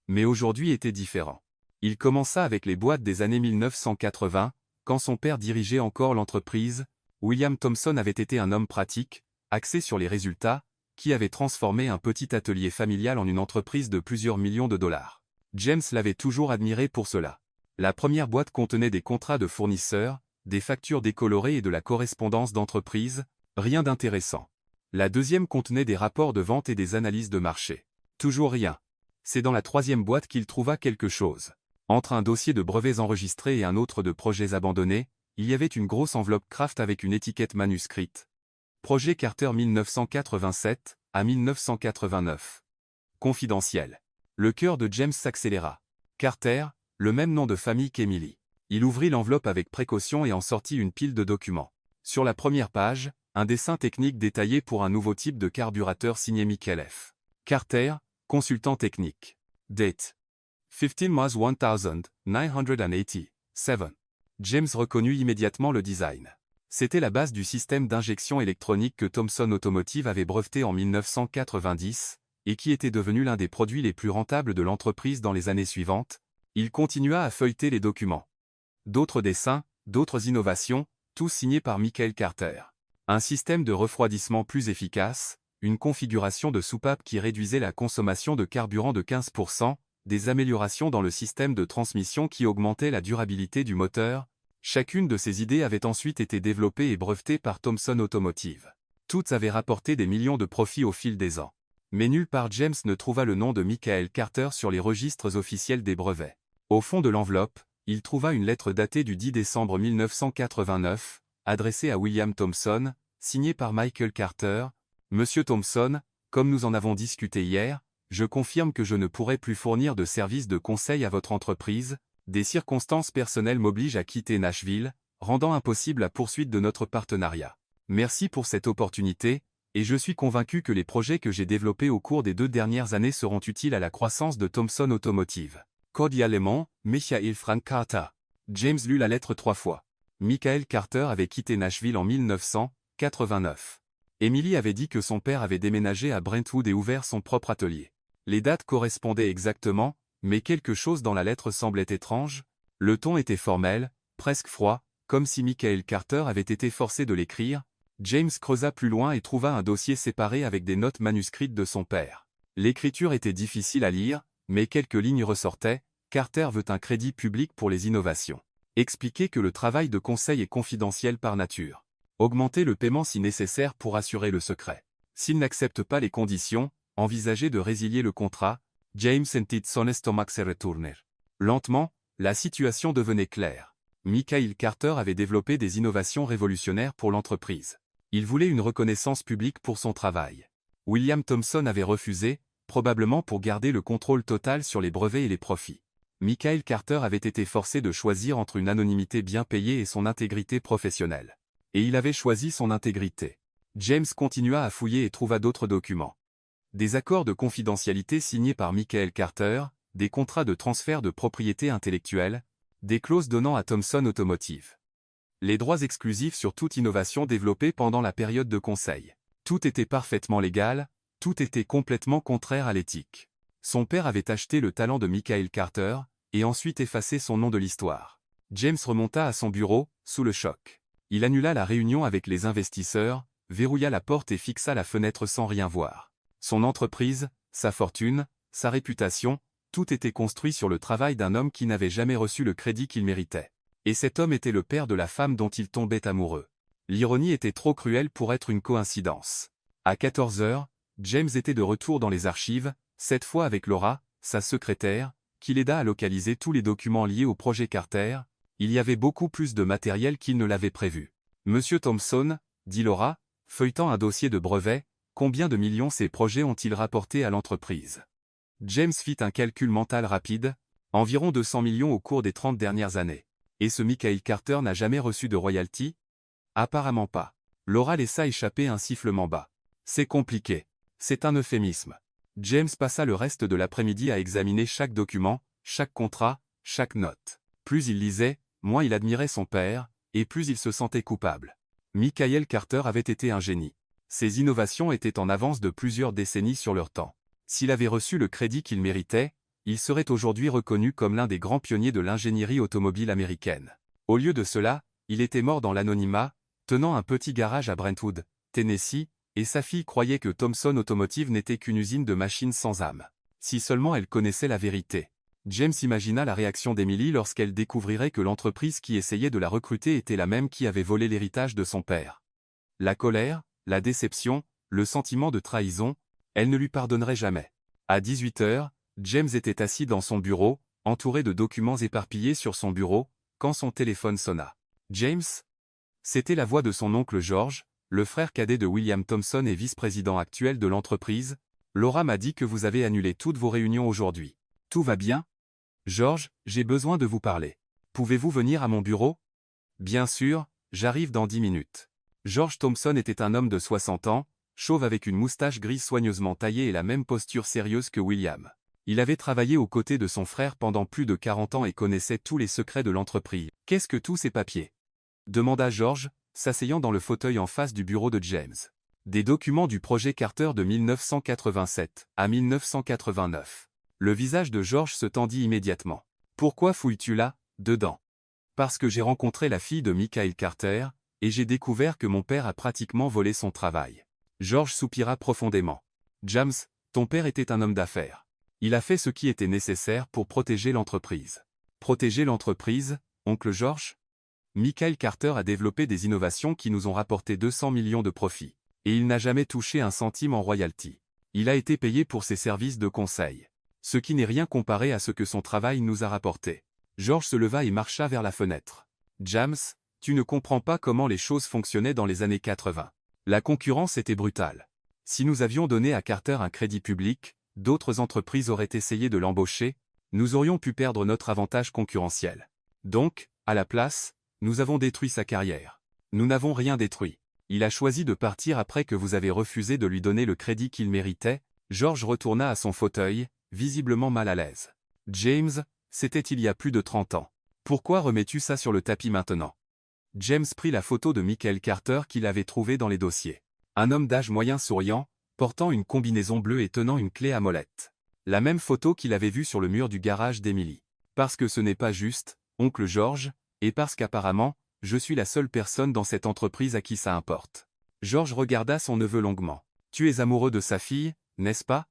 Mais aujourd'hui était différent. Il commença avec les boîtes des années 1980, quand son père dirigeait encore l'entreprise. William Thomson avait été un homme pratique, axé sur les résultats, qui avait transformé un petit atelier familial en une entreprise de plusieurs millions de dollars. James l'avait toujours admiré pour cela. La première boîte contenait des contrats de fournisseurs, des factures décolorées et de la correspondance d'entreprise, rien d'intéressant. La deuxième contenait des rapports de vente et des analyses de marché. Toujours rien. C'est dans la troisième boîte qu'il trouva quelque chose. Entre un dossier de brevets enregistrés et un autre de projets abandonnés, il y avait une grosse enveloppe Kraft avec une étiquette manuscrite. Projet Carter 1987 à 1989. Confidentiel. Le cœur de James s'accéléra. Carter, le même nom de famille qu'Emily. Il ouvrit l'enveloppe avec précaution et en sortit une pile de documents. Sur la première page, un dessin technique détaillé pour un nouveau type de carburateur signé Michael F. Carter, consultant technique. Date. 15 Mars 1987. James reconnut immédiatement le design. C'était la base du système d'injection électronique que Thomson Automotive avait breveté en 1990, et qui était devenu l'un des produits les plus rentables de l'entreprise dans les années suivantes. Il continua à feuilleter les documents. D'autres dessins, d'autres innovations, tous signés par Michael Carter. Un système de refroidissement plus efficace, une configuration de soupape qui réduisait la consommation de carburant de 15%, des améliorations dans le système de transmission qui augmentaient la durabilité du moteur. Chacune de ces idées avait ensuite été développée et brevetée par Thomson Automotive. Toutes avaient rapporté des millions de profits au fil des ans. Mais nulle part James ne trouva le nom de Michael Carter sur les registres officiels des brevets. Au fond de l'enveloppe, il trouva une lettre datée du 10 décembre 1989, adressée à William Thomson, signée par Michael Carter. Monsieur Thomson, comme nous en avons discuté hier, je confirme que je ne pourrai plus fournir de services de conseil à votre entreprise. Des circonstances personnelles m'obligent à quitter Nashville, rendant impossible la poursuite de notre partenariat. Merci pour cette opportunité, et je suis convaincu que les projets que j'ai développés au cours des 2 dernières années seront utiles à la croissance de Thomson Automotive. Cordialement, Michael Frank Carter. James lut la lettre 3 fois. Michael Carter avait quitté Nashville en 1989. Emily avait dit que son père avait déménagé à Brentwood et ouvert son propre atelier. Les dates correspondaient exactement, mais quelque chose dans la lettre semblait étrange. Le ton était formel, presque froid, comme si Michael Carter avait été forcé de l'écrire. James creusa plus loin et trouva un dossier séparé avec des notes manuscrites de son père. L'écriture était difficile à lire, mais quelques lignes ressortaient. Carter veut un crédit public pour les innovations. Expliquer que le travail de conseil est confidentiel par nature. Augmenter le paiement si nécessaire pour assurer le secret. S'il n'accepte pas les conditions, envisager de résilier le contrat. James sentit son estomac se retourner. Lentement, la situation devenait claire. Michael Carter avait développé des innovations révolutionnaires pour l'entreprise. Il voulait une reconnaissance publique pour son travail. William Thomson avait refusé, probablement pour garder le contrôle total sur les brevets et les profits. Michael Carter avait été forcé de choisir entre une anonymité bien payée et son intégrité professionnelle. Et il avait choisi son intégrité. James continua à fouiller et trouva d'autres documents. Des accords de confidentialité signés par Michael Carter, des contrats de transfert de propriété intellectuelle, des clauses donnant à Thomson Automotive les droits exclusifs sur toute innovation développée pendant la période de conseil. Tout était parfaitement légal, tout était complètement contraire à l'éthique. Son père avait acheté le talent de Michael Carter, et ensuite effacé son nom de l'histoire. James remonta à son bureau, sous le choc. Il annula la réunion avec les investisseurs, verrouilla la porte et fixa la fenêtre sans rien voir. Son entreprise, sa fortune, sa réputation, tout était construit sur le travail d'un homme qui n'avait jamais reçu le crédit qu'il méritait. Et cet homme était le père de la femme dont il tombait amoureux. L'ironie était trop cruelle pour être une coïncidence. À 14 heures, James était de retour dans les archives, cette fois avec Laura, sa secrétaire, qui l'aida à localiser tous les documents liés au projet Carter. Il y avait beaucoup plus de matériel qu'il ne l'avait prévu. Monsieur Thomson, dit Laura, feuilletant un dossier de brevet, combien de millions ces projets ont-ils rapporté à l'entreprise? James fit un calcul mental rapide, environ 200 millions au cours des 30 dernières années. Et ce Michael Carter n'a jamais reçu de royalties? Apparemment pas. Laura laissa échapper un sifflement bas. C'est compliqué. C'est un euphémisme. James passa le reste de l'après-midi à examiner chaque document, chaque contrat, chaque note. Plus il lisait, moins il admirait son père, et plus il se sentait coupable. Michael Carter avait été un génie. Ses innovations étaient en avance de plusieurs décennies sur leur temps. S'il avait reçu le crédit qu'il méritait, il serait aujourd'hui reconnu comme l'un des grands pionniers de l'ingénierie automobile américaine. Au lieu de cela, il était mort dans l'anonymat. tenant un petit garage à Brentwood, Tennessee, et sa fille croyait que Thomson Automotive n'était qu'une usine de machines sans âme. Si seulement elle connaissait la vérité. James imagina la réaction d'Emily lorsqu'elle découvrirait que l'entreprise qui essayait de la recruter était la même qui avait volé l'héritage de son père. La colère, la déception, le sentiment de trahison, elle ne lui pardonnerait jamais. À 18 h, James était assis dans son bureau, entouré de documents éparpillés sur son bureau, quand son téléphone sonna. James? C'était la voix de son oncle George, le frère cadet de William Thomson et vice-président actuel de l'entreprise. Laura m'a dit que vous avez annulé toutes vos réunions aujourd'hui. Tout va bien? George, j'ai besoin de vous parler. Pouvez-vous venir à mon bureau? Bien sûr, j'arrive dans 10 minutes. George Thomson était un homme de 60 ans, chauve avec une moustache grise soigneusement taillée et la même posture sérieuse que William. Il avait travaillé aux côtés de son frère pendant plus de 40 ans et connaissait tous les secrets de l'entreprise. Qu'est-ce que tous ces papiers? Demanda George, s'asseyant dans le fauteuil en face du bureau de James. Des documents du projet Carter de 1987 à 1989. Le visage de George se tendit immédiatement. Pourquoi fouilles-tu là, dedans? Parce que j'ai rencontré la fille de Michael Carter, et j'ai découvert que mon père a pratiquement volé son travail. George soupira profondément. James, ton père était un homme d'affaires. Il a fait ce qui était nécessaire pour protéger l'entreprise. Protéger l'entreprise, oncle George? Michael Carter a développé des innovations qui nous ont rapporté 200 millions de profits. Et il n'a jamais touché un centime en royalty. Il a été payé pour ses services de conseil. Ce qui n'est rien comparé à ce que son travail nous a rapporté. George se leva et marcha vers la fenêtre. James, tu ne comprends pas comment les choses fonctionnaient dans les années 80. La concurrence était brutale. Si nous avions donné à Carter un crédit public, d'autres entreprises auraient essayé de l'embaucher, nous aurions pu perdre notre avantage concurrentiel. Donc, à la place, nous avons détruit sa carrière. Nous n'avons rien détruit. Il a choisi de partir après que vous avez refusé de lui donner le crédit qu'il méritait. George retourna à son fauteuil, visiblement mal à l'aise. James, c'était il y a plus de 30 ans. Pourquoi remets-tu ça sur le tapis maintenant? James prit la photo de Michael Carter qu'il avait trouvée dans les dossiers. Un homme d'âge moyen souriant, portant une combinaison bleue et tenant une clé à molette. La même photo qu'il avait vue sur le mur du garage d'Emily. Parce que ce n'est pas juste, oncle George, et parce qu'apparemment, je suis la seule personne dans cette entreprise à qui ça importe. George regarda son neveu longuement. Tu es amoureux de sa fille, n'est-ce pas?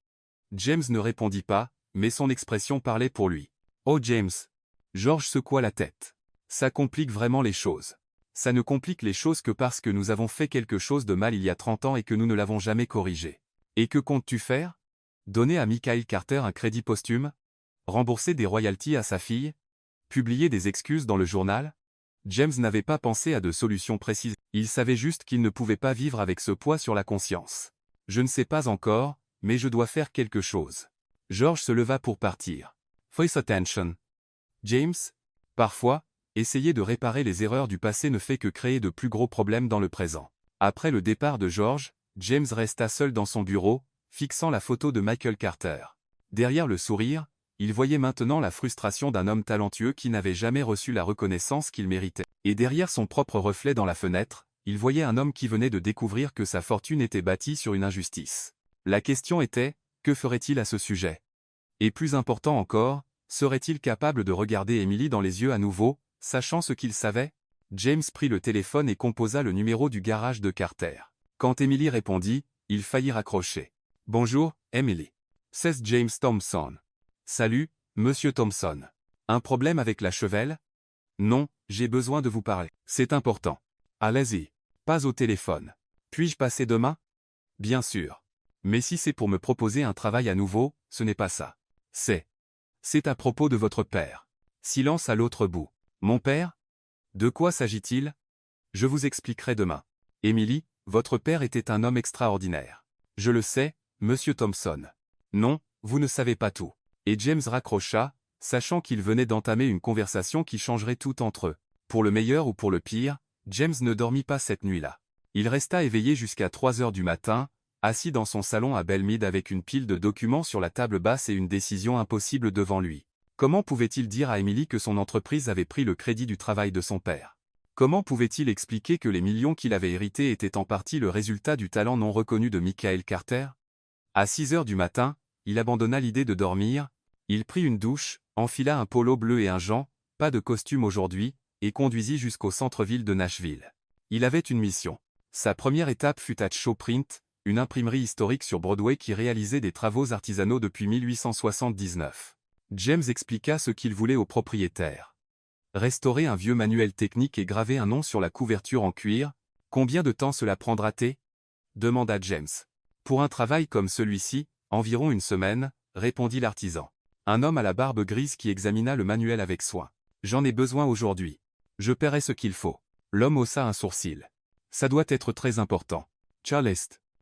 James ne répondit pas, mais son expression parlait pour lui. Oh James! George secoua la tête. Ça complique vraiment les choses. Ça ne complique les choses que parce que nous avons fait quelque chose de mal il y a 30 ans et que nous ne l'avons jamais corrigé. Et que comptes-tu faire? Donner à Michael Carter un crédit posthume? Rembourser des royalties à sa fille? Publier des excuses dans le journal? James n'avait pas pensé à de solutions précises. Il savait juste qu'il ne pouvait pas vivre avec ce poids sur la conscience. Je ne sais pas encore, mais je dois faire quelque chose. George se leva pour partir. Voice attention. James? Parfois, essayer de réparer les erreurs du passé ne fait que créer de plus gros problèmes dans le présent. Après le départ de George, James resta seul dans son bureau, fixant la photo de Michael Carter. Derrière le sourire, il voyait maintenant la frustration d'un homme talentueux qui n'avait jamais reçu la reconnaissance qu'il méritait. Et derrière son propre reflet dans la fenêtre, il voyait un homme qui venait de découvrir que sa fortune était bâtie sur une injustice. La question était, que ferait-il à ce sujet? Et plus important encore, serait-il capable de regarder Emily dans les yeux à nouveau, sachant ce qu'il savait? James prit le téléphone et composa le numéro du garage de Carter. Quand Emily répondit, il faillit raccrocher. Bonjour, Emily. C'est James Thomson. Salut, monsieur Thomson. Un problème avec la chevelle? Non, j'ai besoin de vous parler. C'est important. Allez-y. Pas au téléphone. Puis-je passer demain? Bien sûr. Mais si c'est pour me proposer un travail à nouveau, ce n'est pas ça. C'est à propos de votre père. Silence à l'autre bout. Mon père? De quoi s'agit-il? Je vous expliquerai demain. Emily, votre père était un homme extraordinaire. Je le sais, monsieur Thomson. Non, vous ne savez pas tout. Et James raccrocha, sachant qu'il venait d'entamer une conversation qui changerait tout entre eux. Pour le meilleur ou pour le pire, James ne dormit pas cette nuit-là. Il resta éveillé jusqu'à 3 heures du matin, assis dans son salon à Belmead avec une pile de documents sur la table basse et une décision impossible devant lui. Comment pouvait-il dire à Emily que son entreprise avait pris le crédit du travail de son père? Comment pouvait-il expliquer que les millions qu'il avait hérités étaient en partie le résultat du talent non reconnu de Michael Carter? À 6 heures du matin, il abandonna l'idée de dormir, il prit une douche, enfila un polo bleu et un jean, pas de costume aujourd'hui, et conduisit jusqu'au centre-ville de Nashville. Il avait une mission. Sa première étape fut à Showprint, une imprimerie historique sur Broadway qui réalisait des travaux artisanaux depuis 1879. James expliqua ce qu'il voulait au propriétaire. Restaurer un vieux manuel technique et graver un nom sur la couverture en cuir. Combien de temps cela prendra-t-il? Demanda James. Pour un travail comme celui-ci, environ une semaine, répondit l'artisan. Un homme à la barbe grise qui examina le manuel avec soin. J'en ai besoin aujourd'hui. Je paierai ce qu'il faut. L'homme haussa un sourcil. Ça doit être très important. Charles,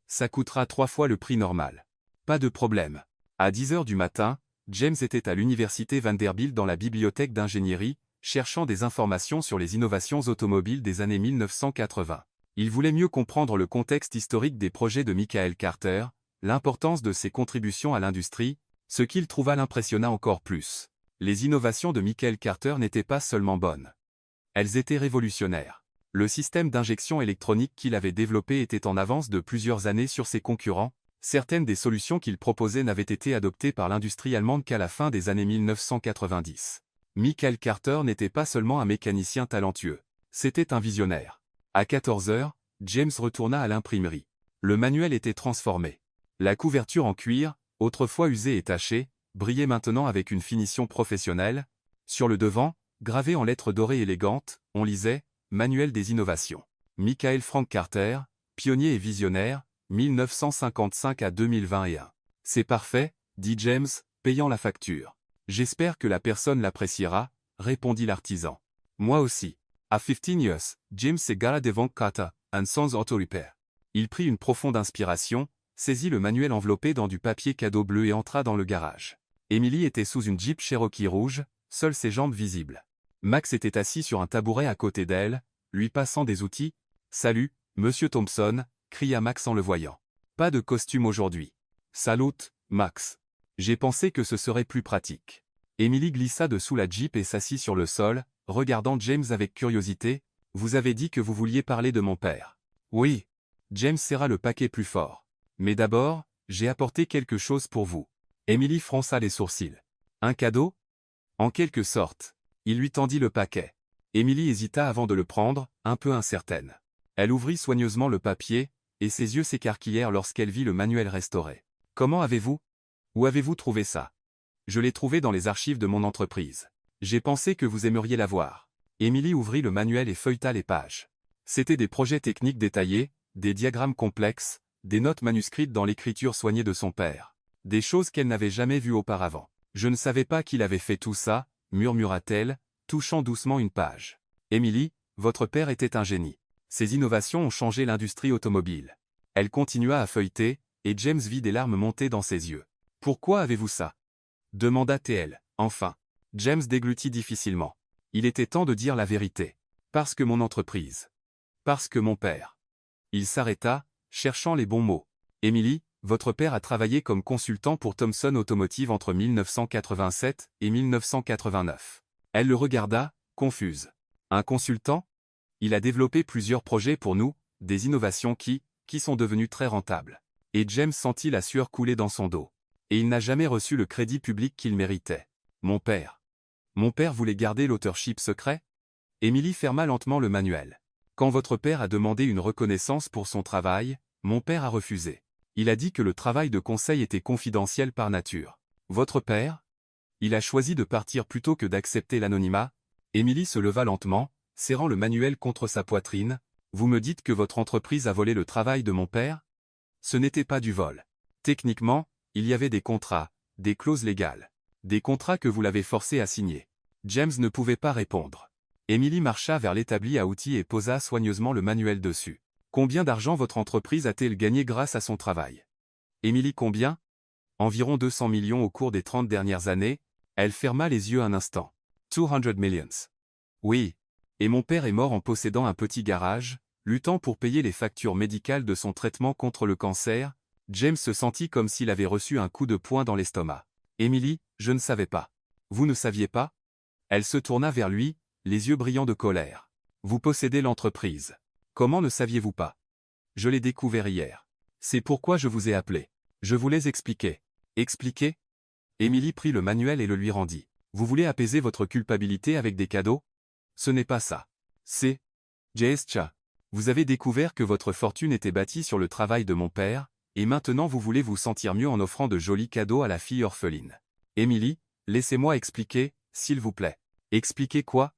ça coûtera 3 fois le prix normal. Pas de problème. À 10 heures du matin, James était à l'université Vanderbilt dans la bibliothèque d'ingénierie, cherchant des informations sur les innovations automobiles des années 1980. Il voulait mieux comprendre le contexte historique des projets de Michael Carter, l'importance de ses contributions à l'industrie, ce qu'il trouva l'impressionna encore plus. Les innovations de Michael Carter n'étaient pas seulement bonnes. Elles étaient révolutionnaires. Le système d'injection électronique qu'il avait développé était en avance de plusieurs années sur ses concurrents. Certaines des solutions qu'il proposait n'avaient été adoptées par l'industrie allemande qu'à la fin des années 1990. Michael Carter n'était pas seulement un mécanicien talentueux. C'était un visionnaire. À 14 heures, James retourna à l'imprimerie. Le manuel était transformé. La couverture en cuir, autrefois usée et tachée, brillait maintenant avec une finition professionnelle. Sur le devant, gravé en lettres dorées élégantes, on lisait « Manuel des innovations. Michael Frank Carter, pionnier et visionnaire, 1955 à 2021. » C'est parfait, dit James, payant la facture. J'espère que la personne l'appréciera, répondit l'artisan. Moi aussi. À 15 years, James et Gala Devon Carter, and Sons Auto Repair. Il prit une profonde inspiration, saisit le manuel enveloppé dans du papier cadeau bleu et entra dans le garage. Emily était sous une Jeep Cherokee rouge, seules ses jambes visibles. Max était assis sur un tabouret à côté d'elle, lui passant des outils. « Salut, monsieur Thompson », cria Max en le voyant. « Pas de costume aujourd'hui. »« Salut, Max. J'ai pensé que ce serait plus pratique. » Emily glissa dessous la Jeep et s'assit sur le sol, regardant James avec curiosité. « Vous avez dit que vous vouliez parler de mon père. » « Oui. » James serra le paquet plus fort. « Mais d'abord, j'ai apporté quelque chose pour vous. » Emily fronça les sourcils. « Un cadeau ?» En quelque sorte. Il lui tendit le paquet. Emily hésita avant de le prendre, un peu incertaine. Elle ouvrit soigneusement le papier, et ses yeux s'écarquillèrent lorsqu'elle vit le manuel restauré. « Comment avez-vous? Où avez-vous trouvé ça? » « Je l'ai trouvé dans les archives de mon entreprise. J'ai pensé que vous aimeriez la voir. » Emily ouvrit le manuel et feuilleta les pages. C'étaient des projets techniques détaillés, des diagrammes complexes, des notes manuscrites dans l'écriture soignée de son père. Des choses qu'elle n'avait jamais vues auparavant. « Je ne savais pas qu'il avait fait tout ça, » murmura-t-elle, touchant doucement une page. « Emily, votre père était un génie. Ses innovations ont changé l'industrie automobile. » Elle continua à feuilleter, et James vit des larmes monter dans ses yeux. « Pourquoi avez-vous ça ?» demanda-t-elle, enfin. James déglutit difficilement. Il était temps de dire la vérité. « Parce que mon entreprise. Parce que mon père. » Il s'arrêta, cherchant les bons mots. « Emily, votre père a travaillé comme consultant pour Thomson Automotive entre 1987 et 1989. » Elle le regarda, confuse. « Un consultant? Il a développé plusieurs projets pour nous, des innovations qui sont devenues très rentables. » Et James sentit la sueur couler dans son dos. Et il n'a jamais reçu le crédit public qu'il méritait. Mon père. Mon père voulait garder l'authorship secret? Emily ferma lentement le manuel. Quand votre père a demandé une reconnaissance pour son travail, mon père a refusé. Il a dit que le travail de conseil était confidentiel par nature. Votre père? Il a choisi de partir plutôt que d'accepter l'anonymat. Emily se leva lentement, serrant le manuel contre sa poitrine. Vous me dites que votre entreprise a volé le travail de mon père? Ce n'était pas du vol. Techniquement, il y avait des contrats, des clauses légales. Des contrats que vous l'avez forcé à signer. James ne pouvait pas répondre. Emily marcha vers l'établi à outils et posa soigneusement le manuel dessus. Combien d'argent votre entreprise a-t-elle gagné grâce à son travail? Emily, combien? Environ 200 millions au cours des 30 dernières années. Elle ferma les yeux un instant. 200 millions. Oui. Et mon père est mort en possédant un petit garage, luttant pour payer les factures médicales de son traitement contre le cancer. James se sentit comme s'il avait reçu un coup de poing dans l'estomac. Emily, je ne savais pas. Vous ne saviez pas? Elle se tourna vers lui, les yeux brillants de colère. Vous possédez l'entreprise. Comment ne saviez-vous pas? Je l'ai découvert hier. C'est pourquoi je vous ai appelé. Je voulais expliquer. Expliquer? Emily prit le manuel et le lui rendit. Vous voulez apaiser votre culpabilité avec des cadeaux? Ce n'est pas ça. C'est... J.S. Vous avez découvert que votre fortune était bâtie sur le travail de mon père, et maintenant vous voulez vous sentir mieux en offrant de jolis cadeaux à la fille orpheline. Emily, laissez-moi expliquer, s'il vous plaît. Expliquer quoi?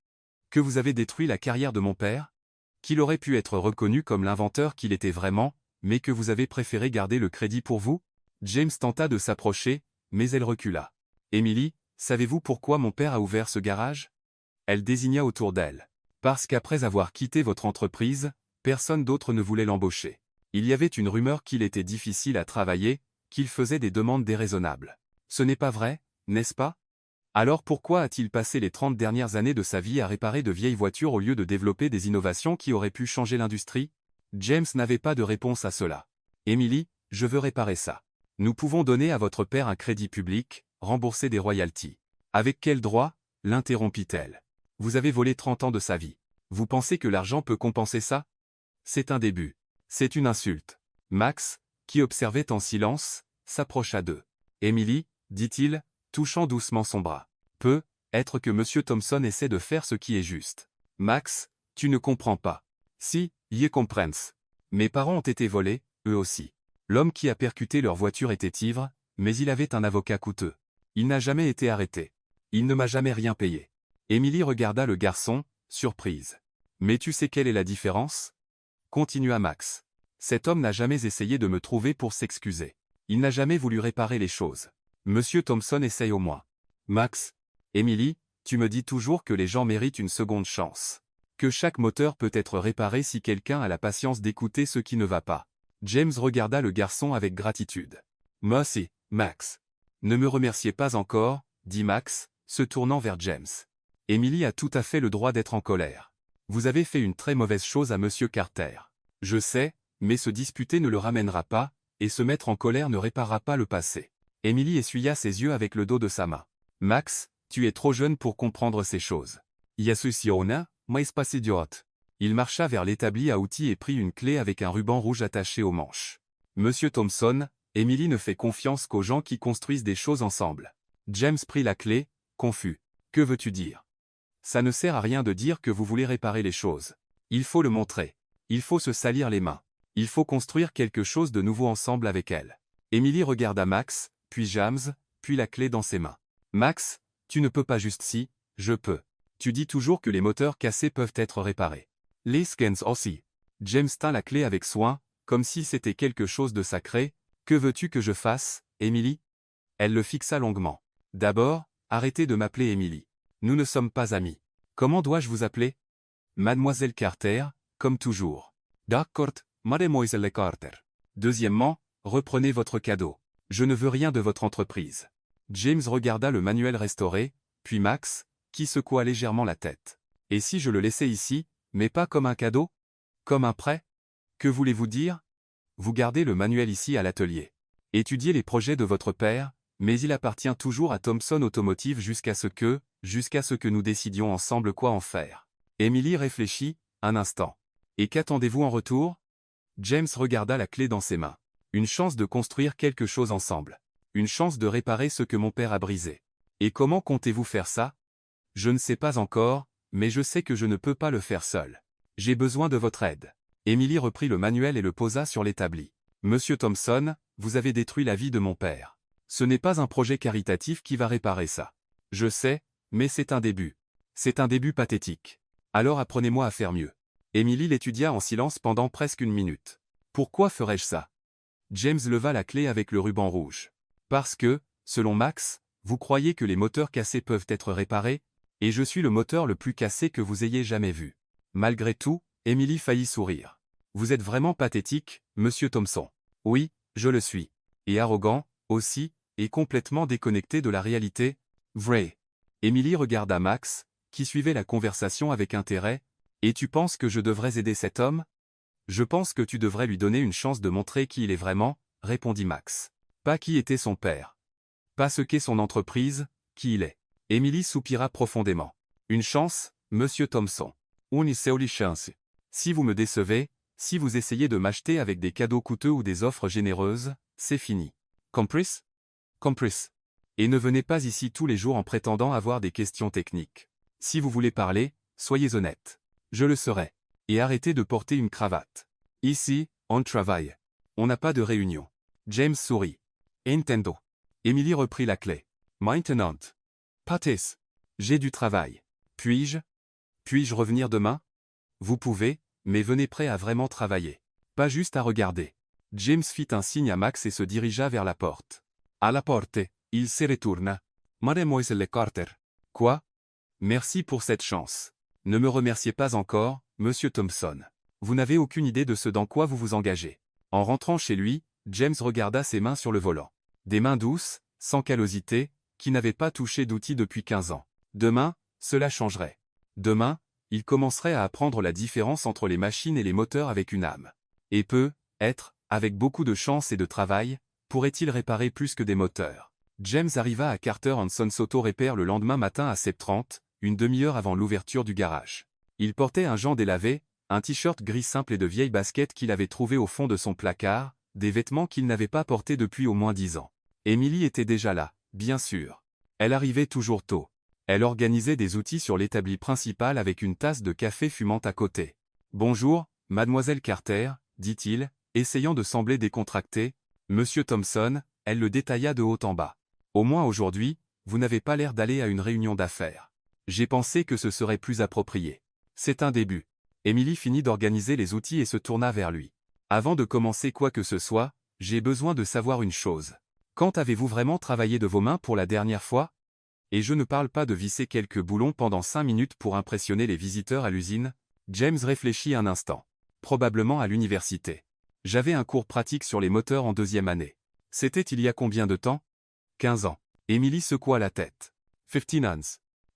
Que vous avez détruit la carrière de mon père? Qu'il aurait pu être reconnu comme l'inventeur qu'il était vraiment, mais que vous avez préféré garder le crédit pour vous? James tenta de s'approcher, mais elle recula. Emily, savez-vous pourquoi mon père a ouvert ce garage? Elle désigna autour d'elle. Parce qu'après avoir quitté votre entreprise, personne d'autre ne voulait l'embaucher. Il y avait une rumeur qu'il était difficile à travailler, qu'il faisait des demandes déraisonnables. Ce n'est pas vrai, n'est-ce pas? Alors pourquoi a-t-il passé les 30 dernières années de sa vie à réparer de vieilles voitures au lieu de développer des innovations qui auraient pu changer l'industrie? James n'avait pas de réponse à cela. Emily, je veux réparer ça. Nous pouvons donner à votre père un crédit public, rembourser des royalties. Avec quel droit? L'interrompit-elle. Vous avez volé 30 ans de sa vie. Vous pensez que l'argent peut compenser ça? C'est un début. C'est une insulte. Max, qui observait en silence, s'approcha d'eux. Emily, dit-il, touchant doucement son bras. Peut être que M. Thompson essaie de faire ce qui est juste. Max, tu ne comprends pas. Si, je comprends. Mes parents ont été volés, eux aussi. L'homme qui a percuté leur voiture était ivre, mais il avait un avocat coûteux. Il n'a jamais été arrêté. Il ne m'a jamais rien payé. Emily regarda le garçon, surprise. Mais tu sais quelle est la différence? Continua Max. Cet homme n'a jamais essayé de me trouver pour s'excuser. Il n'a jamais voulu réparer les choses. Monsieur Thompson essaye au moins. Max. Emily, tu me dis toujours que les gens méritent une seconde chance. Que chaque moteur peut être réparé si quelqu'un a la patience d'écouter ce qui ne va pas. James regarda le garçon avec gratitude. Merci, Max. Ne me remerciez pas encore, dit Max, se tournant vers James. Emily a tout à fait le droit d'être en colère. Vous avez fait une très mauvaise chose à Monsieur Carter. Je sais, mais se disputer ne le ramènera pas, et se mettre en colère ne réparera pas le passé. Emily essuya ses yeux avec le dos de sa main. Max, tu es trop jeune pour comprendre ces choses. Yasusiona, mais pas idiote. Il marcha vers l'établi à outils et prit une clé avec un ruban rouge attaché aux manches. Monsieur Thompson, Emily ne fait confiance qu'aux gens qui construisent des choses ensemble. James prit la clé, confus. Que veux-tu dire? Ça ne sert à rien de dire que vous voulez réparer les choses. Il faut le montrer. Il faut se salir les mains. Il faut construire quelque chose de nouveau ensemble avec elle. Emily regarda Max, puis James, puis la clé dans ses mains. Max, tu ne peux pas juste si, je peux. Tu dis toujours que les moteurs cassés peuvent être réparés. Les scans aussi. James tint la clé avec soin, comme si c'était quelque chose de sacré. Que veux-tu que je fasse, Emily? Elle le fixa longuement. D'abord, arrêtez de m'appeler Emily. Nous ne sommes pas amis. Comment dois-je vous appeler? Mademoiselle Carter, comme toujours. D'accord, Mademoiselle Carter. Deuxièmement, reprenez votre cadeau. Je ne veux rien de votre entreprise. James regarda le manuel restauré, puis Max, qui secoua légèrement la tête. Et si je le laissais ici, mais pas comme un cadeau? Comme un prêt? Que voulez-vous dire? Vous gardez le manuel ici à l'atelier. Étudiez les projets de votre père, mais il appartient toujours à Thompson Automotive jusqu'à ce que nous décidions ensemble quoi en faire. Emily réfléchit, un instant. Et qu'attendez-vous en retour? James regarda la clé dans ses mains. Une chance de construire quelque chose ensemble. Une chance de réparer ce que mon père a brisé. Et comment comptez-vous faire ça? Je ne sais pas encore, mais je sais que je ne peux pas le faire seul. J'ai besoin de votre aide. Emily reprit le manuel et le posa sur l'établi. Monsieur Thompson, vous avez détruit la vie de mon père. Ce n'est pas un projet caritatif qui va réparer ça. Je sais, mais c'est un début. C'est un début pathétique. Alors apprenez-moi à faire mieux. Emily l'étudia en silence pendant presque une minute. Pourquoi ferais-je ça? James leva la clé avec le ruban rouge. Parce que, selon Max, vous croyez que les moteurs cassés peuvent être réparés, et je suis le moteur le plus cassé que vous ayez jamais vu. Malgré tout, Emily faillit sourire. Vous êtes vraiment pathétique, Monsieur Thompson. Oui, je le suis. Et arrogant, aussi, et complètement déconnecté de la réalité. Vrai. Emily regarda Max, qui suivait la conversation avec intérêt. Et tu penses que je devrais aider cet homme? Je pense que tu devrais lui donner une chance de montrer qui il est vraiment, répondit Max. Pas qui était son père. Pas ce qu'est son entreprise, qui il est. Emily soupira profondément. Une chance, Monsieur Thompson. Une seule chance. Si vous me décevez, si vous essayez de m'acheter avec des cadeaux coûteux ou des offres généreuses, c'est fini. Compris? Compris. Et ne venez pas ici tous les jours en prétendant avoir des questions techniques. Si vous voulez parler, soyez honnête. Je le serai. Et arrêtez de porter une cravate. Ici, on travaille. On n'a pas de réunion. James sourit. Nintendo. Emily reprit la clé. Maintenant. Patis. J'ai du travail. Puis-je revenir demain? Vous pouvez, mais venez prêt à vraiment travailler. Pas juste à regarder. James fit un signe à Max et se dirigea vers la porte. À la porte, il se retourna. Mademoiselle Carter. Quoi? Merci pour cette chance. Ne me remerciez pas encore, monsieur Thompson. Vous n'avez aucune idée de ce dans quoi vous vous engagez. En rentrant chez lui, James regarda ses mains sur le volant. Des mains douces, sans callosité, qui n'avaient pas touché d'outils depuis 15 ans. Demain, cela changerait. Demain, il commencerait à apprendre la différence entre les machines et les moteurs avec une âme. Et peut-être, avec beaucoup de chance et de travail, pourrait-il réparer plus que des moteurs. James arriva à Carter & Sons Auto Repair le lendemain matin à 7h30, une demi-heure avant l'ouverture du garage. Il portait un jean délavé, un t-shirt gris simple et de vieilles baskets qu'il avait trouvées au fond de son placard, des vêtements qu'il n'avait pas portés depuis au moins 10 ans. Emily était déjà là, bien sûr. Elle arrivait toujours tôt. Elle organisait des outils sur l'établi principal avec une tasse de café fumant à côté. « Bonjour, mademoiselle Carter », dit-il, essayant de sembler décontracté. « Monsieur Thompson », elle le détailla de haut en bas. « Au moins aujourd'hui, vous n'avez pas l'air d'aller à une réunion d'affaires. J'ai pensé que ce serait plus approprié. C'est un début. » Emily finit d'organiser les outils et se tourna vers lui. « Avant de commencer quoi que ce soit, j'ai besoin de savoir une chose. Quand avez-vous vraiment travaillé de vos mains pour la dernière fois? Et je ne parle pas de visser quelques boulons pendant 5 minutes pour impressionner les visiteurs à l'usine. » James réfléchit un instant. Probablement à l'université. J'avais un cours pratique sur les moteurs en 2e année. C'était il y a combien de temps? 15 ans. Emily secoua la tête. 15 ans.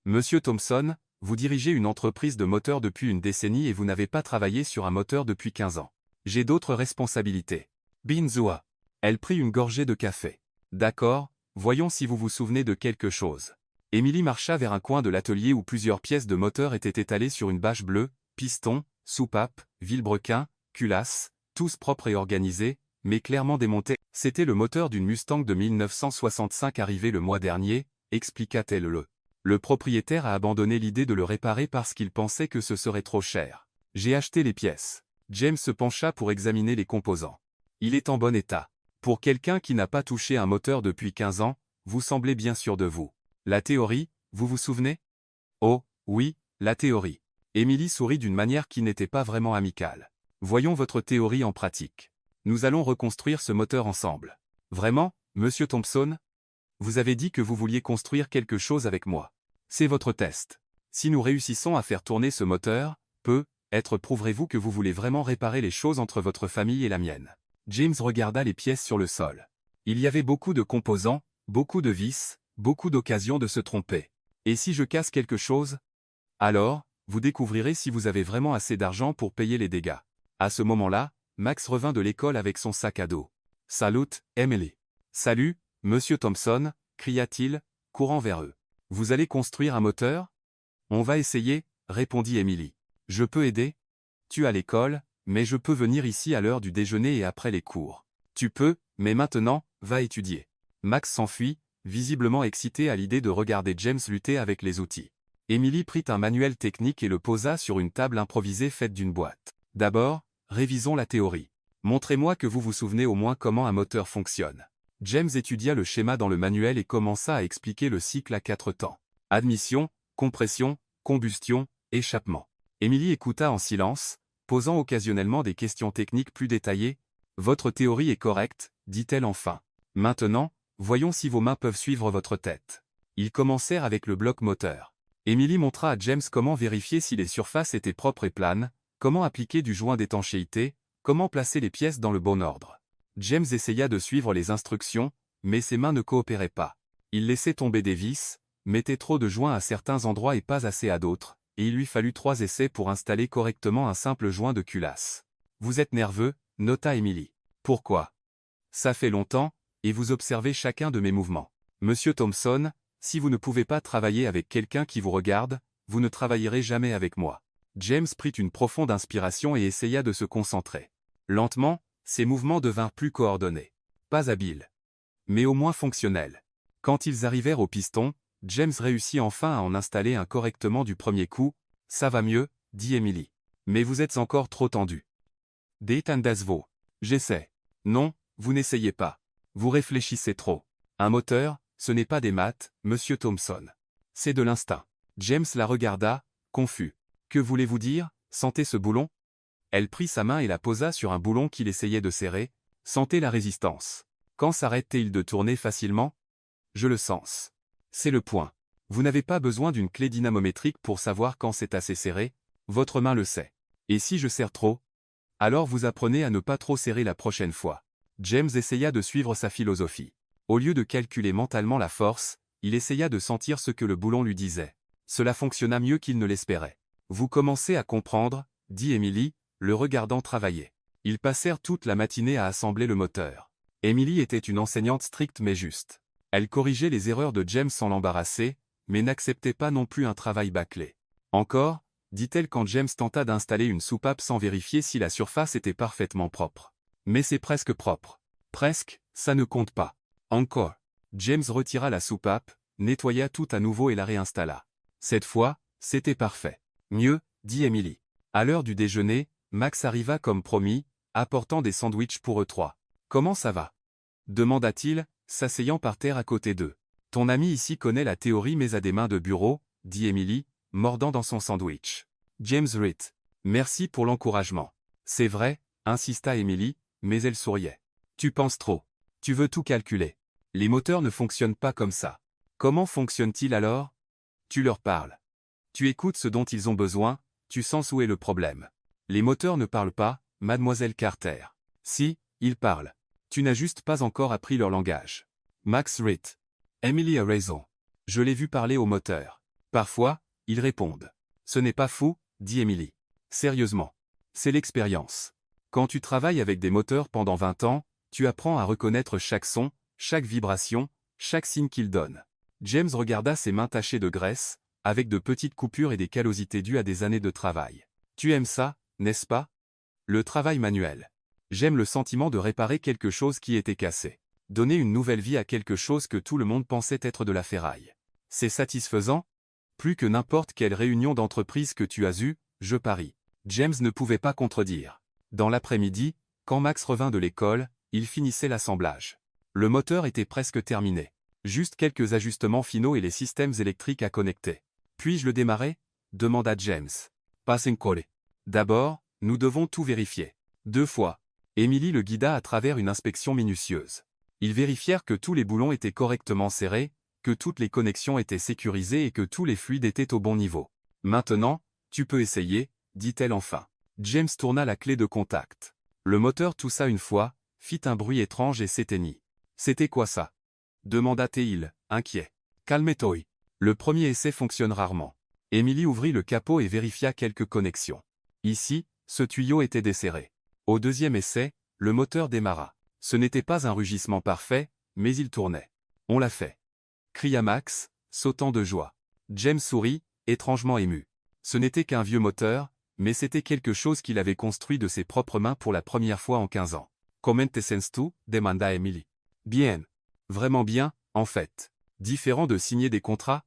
Monsieur Thompson, vous dirigez une entreprise de moteurs depuis une décennie et vous n'avez pas travaillé sur un moteur depuis 15 ans. J'ai d'autres responsabilités. Binzoua. Elle prit une gorgée de café. D'accord, voyons si vous vous souvenez de quelque chose. Emily marcha vers un coin de l'atelier où plusieurs pièces de moteur étaient étalées sur une bâche bleue, pistons, soupapes, vilebrequins, culasses, tous propres et organisés, mais clairement démontés. C'était le moteur d'une Mustang de 1965 arrivé le mois dernier, expliqua-t-elle. Le propriétaire a abandonné l'idée de le réparer parce qu'il pensait que ce serait trop cher. J'ai acheté les pièces. James se pencha pour examiner les composants. Il est en bon état. Pour quelqu'un qui n'a pas touché un moteur depuis 15 ans, vous semblez bien sûr de vous. La théorie, vous vous souvenez? Oh, oui, la théorie. Emily sourit d'une manière qui n'était pas vraiment amicale. Voyons votre théorie en pratique. Nous allons reconstruire ce moteur ensemble. Vraiment, monsieur Thompson? Vous avez dit que vous vouliez construire quelque chose avec moi. C'est votre test. Si nous réussissons à faire tourner ce moteur, peut-être prouverez-vous que vous voulez vraiment réparer les choses entre votre famille et la mienne. James regarda les pièces sur le sol. Il y avait beaucoup de composants, beaucoup de vis, beaucoup d'occasions de se tromper. Et si je casse quelque chose? Alors, vous découvrirez si vous avez vraiment assez d'argent pour payer les dégâts. À ce moment-là, Max revint de l'école avec son sac à dos. « Salut, Emily. »« Salut, monsieur Thompson » cria-t-il, courant vers eux. « Vous allez construire un moteur? »« On va essayer, » répondit Emily. « Je peux aider? »« Tu as l'école, mais je peux venir ici à l'heure du déjeuner et après les cours. »« Tu peux, mais maintenant, va étudier. » Max s'enfuit, visiblement excité à l'idée de regarder James lutter avec les outils. Emily prit un manuel technique et le posa sur une table improvisée faite d'une boîte. « D'abord, révisons la théorie. Montrez-moi que vous vous souvenez au moins comment un moteur fonctionne. » James étudia le schéma dans le manuel et commença à expliquer le cycle à 4 temps. Admission, compression, combustion, échappement. Emily écouta en silence, posant occasionnellement des questions techniques plus détaillées. « Votre théorie est correcte, » dit-elle enfin. « Maintenant, voyons si vos mains peuvent suivre votre tête. » Ils commencèrent avec le bloc moteur. Emily montra à James comment vérifier si les surfaces étaient propres et planes, comment appliquer du joint d'étanchéité, comment placer les pièces dans le bon ordre. James essaya de suivre les instructions, mais ses mains ne coopéraient pas. Il laissait tomber des vis, mettait trop de joints à certains endroits et pas assez à d'autres, et il lui fallut 3 essais pour installer correctement un simple joint de culasse. « Vous êtes nerveux » nota Emily. « Pourquoi ? » ?»« Ça fait longtemps, et vous observez chacun de mes mouvements. Monsieur Thompson, si vous ne pouvez pas travailler avec quelqu'un qui vous regarde, vous ne travaillerez jamais avec moi. » James prit une profonde inspiration et essaya de se concentrer. Lentement, ses mouvements devinrent plus coordonnés. Pas habiles, mais au moins fonctionnels. Quand ils arrivèrent au piston, James réussit enfin à en installer un correctement du premier coup. « Ça va mieux » dit Emily. Mais vous êtes encore trop tendu. Détendez-vous. J'essaie. Non, vous n'essayez pas. Vous réfléchissez trop. Un moteur, ce n'est pas des maths, monsieur Thompson. C'est de l'instinct. James la regarda, confus. Que voulez-vous dire, sentez ce boulon? Elle prit sa main et la posa sur un boulon qu'il essayait de serrer. Sentez la résistance. Quand s'arrête-t-il de tourner facilement? Je le sens. C'est le point. Vous n'avez pas besoin d'une clé dynamométrique pour savoir quand c'est assez serré, votre main le sait. Et si je serre trop? Alors vous apprenez à ne pas trop serrer la prochaine fois. James essaya de suivre sa philosophie. Au lieu de calculer mentalement la force, il essaya de sentir ce que le boulon lui disait. Cela fonctionna mieux qu'il ne l'espérait. Vous commencez à comprendre, dit Emily, le regardant travailler. Ils passèrent toute la matinée à assembler le moteur. Emily était une enseignante stricte mais juste. Elle corrigeait les erreurs de James sans l'embarrasser, mais n'acceptait pas non plus un travail bâclé. Encore, dit-elle quand James tenta d'installer une soupape sans vérifier si la surface était parfaitement propre. Mais c'est presque propre. Presque, ça ne compte pas. Encore. James retira la soupape, nettoya tout à nouveau et la réinstalla. Cette fois, c'était parfait. Mieux, dit Emily. À l'heure du déjeuner, Max arriva comme promis, apportant des sandwichs pour eux trois. Comment ça va? Demanda-t-il, s'asseyant par terre à côté d'eux. Ton ami ici connaît la théorie mais a des mains de bureau, dit Emily, mordant dans son sandwich. James rit. Merci pour l'encouragement. C'est vrai, insista Emily, mais elle souriait. Tu penses trop. Tu veux tout calculer. Les moteurs ne fonctionnent pas comme ça. Comment fonctionnent-ils alors? Tu leur parles. Tu écoutes ce dont ils ont besoin, tu sens où est le problème. Les moteurs ne parlent pas, mademoiselle Carter. Si, ils parlent. Tu n'as juste pas encore appris leur langage. Max rit. Emily a raison. Je l'ai vu parler aux moteurs. Parfois, ils répondent. Ce n'est pas fou, dit Emily. Sérieusement. C'est l'expérience. Quand tu travailles avec des moteurs pendant 20 ans, tu apprends à reconnaître chaque son, chaque vibration, chaque signe qu'ils donnent. James regarda ses mains tachées de graisse, avec de petites coupures et des callosités dues à des années de travail. Tu aimes ça, n'est-ce pas? Le travail manuel. J'aime le sentiment de réparer quelque chose qui était cassé. Donner une nouvelle vie à quelque chose que tout le monde pensait être de la ferraille. C'est satisfaisant? Plus que n'importe quelle réunion d'entreprise que tu as eue, je parie. James ne pouvait pas contredire. Dans l'après-midi, quand Max revint de l'école, il finissait l'assemblage. Le moteur était presque terminé. Juste quelques ajustements finaux et les systèmes électriques à connecter. Puis-je le démarrer? Demanda James. Pas encore. D'abord, nous devons tout vérifier. 2 fois. Emily le guida à travers une inspection minutieuse. Ils vérifièrent que tous les boulons étaient correctement serrés, que toutes les connexions étaient sécurisées et que tous les fluides étaient au bon niveau. Maintenant, tu peux essayer, dit-elle enfin. James tourna la clé de contact. Le moteur toussa une fois, fit un bruit étrange et s'éteignit. C'était quoi ça? Demanda-t-il, inquiet. Calme-toi. Le premier essai fonctionne rarement. Emily ouvrit le capot et vérifia quelques connexions. Ici, ce tuyau était desserré. Au deuxième essai, le moteur démarra. Ce n'était pas un rugissement parfait, mais il tournait. On l'a fait. Cria Max, sautant de joie. James sourit, étrangement ému. Ce n'était qu'un vieux moteur, mais c'était quelque chose qu'il avait construit de ses propres mains pour la première fois en 15 ans. Comment te sens-tu? Demanda Emily. Bien. Vraiment bien, en fait. Différent de signer des contrats?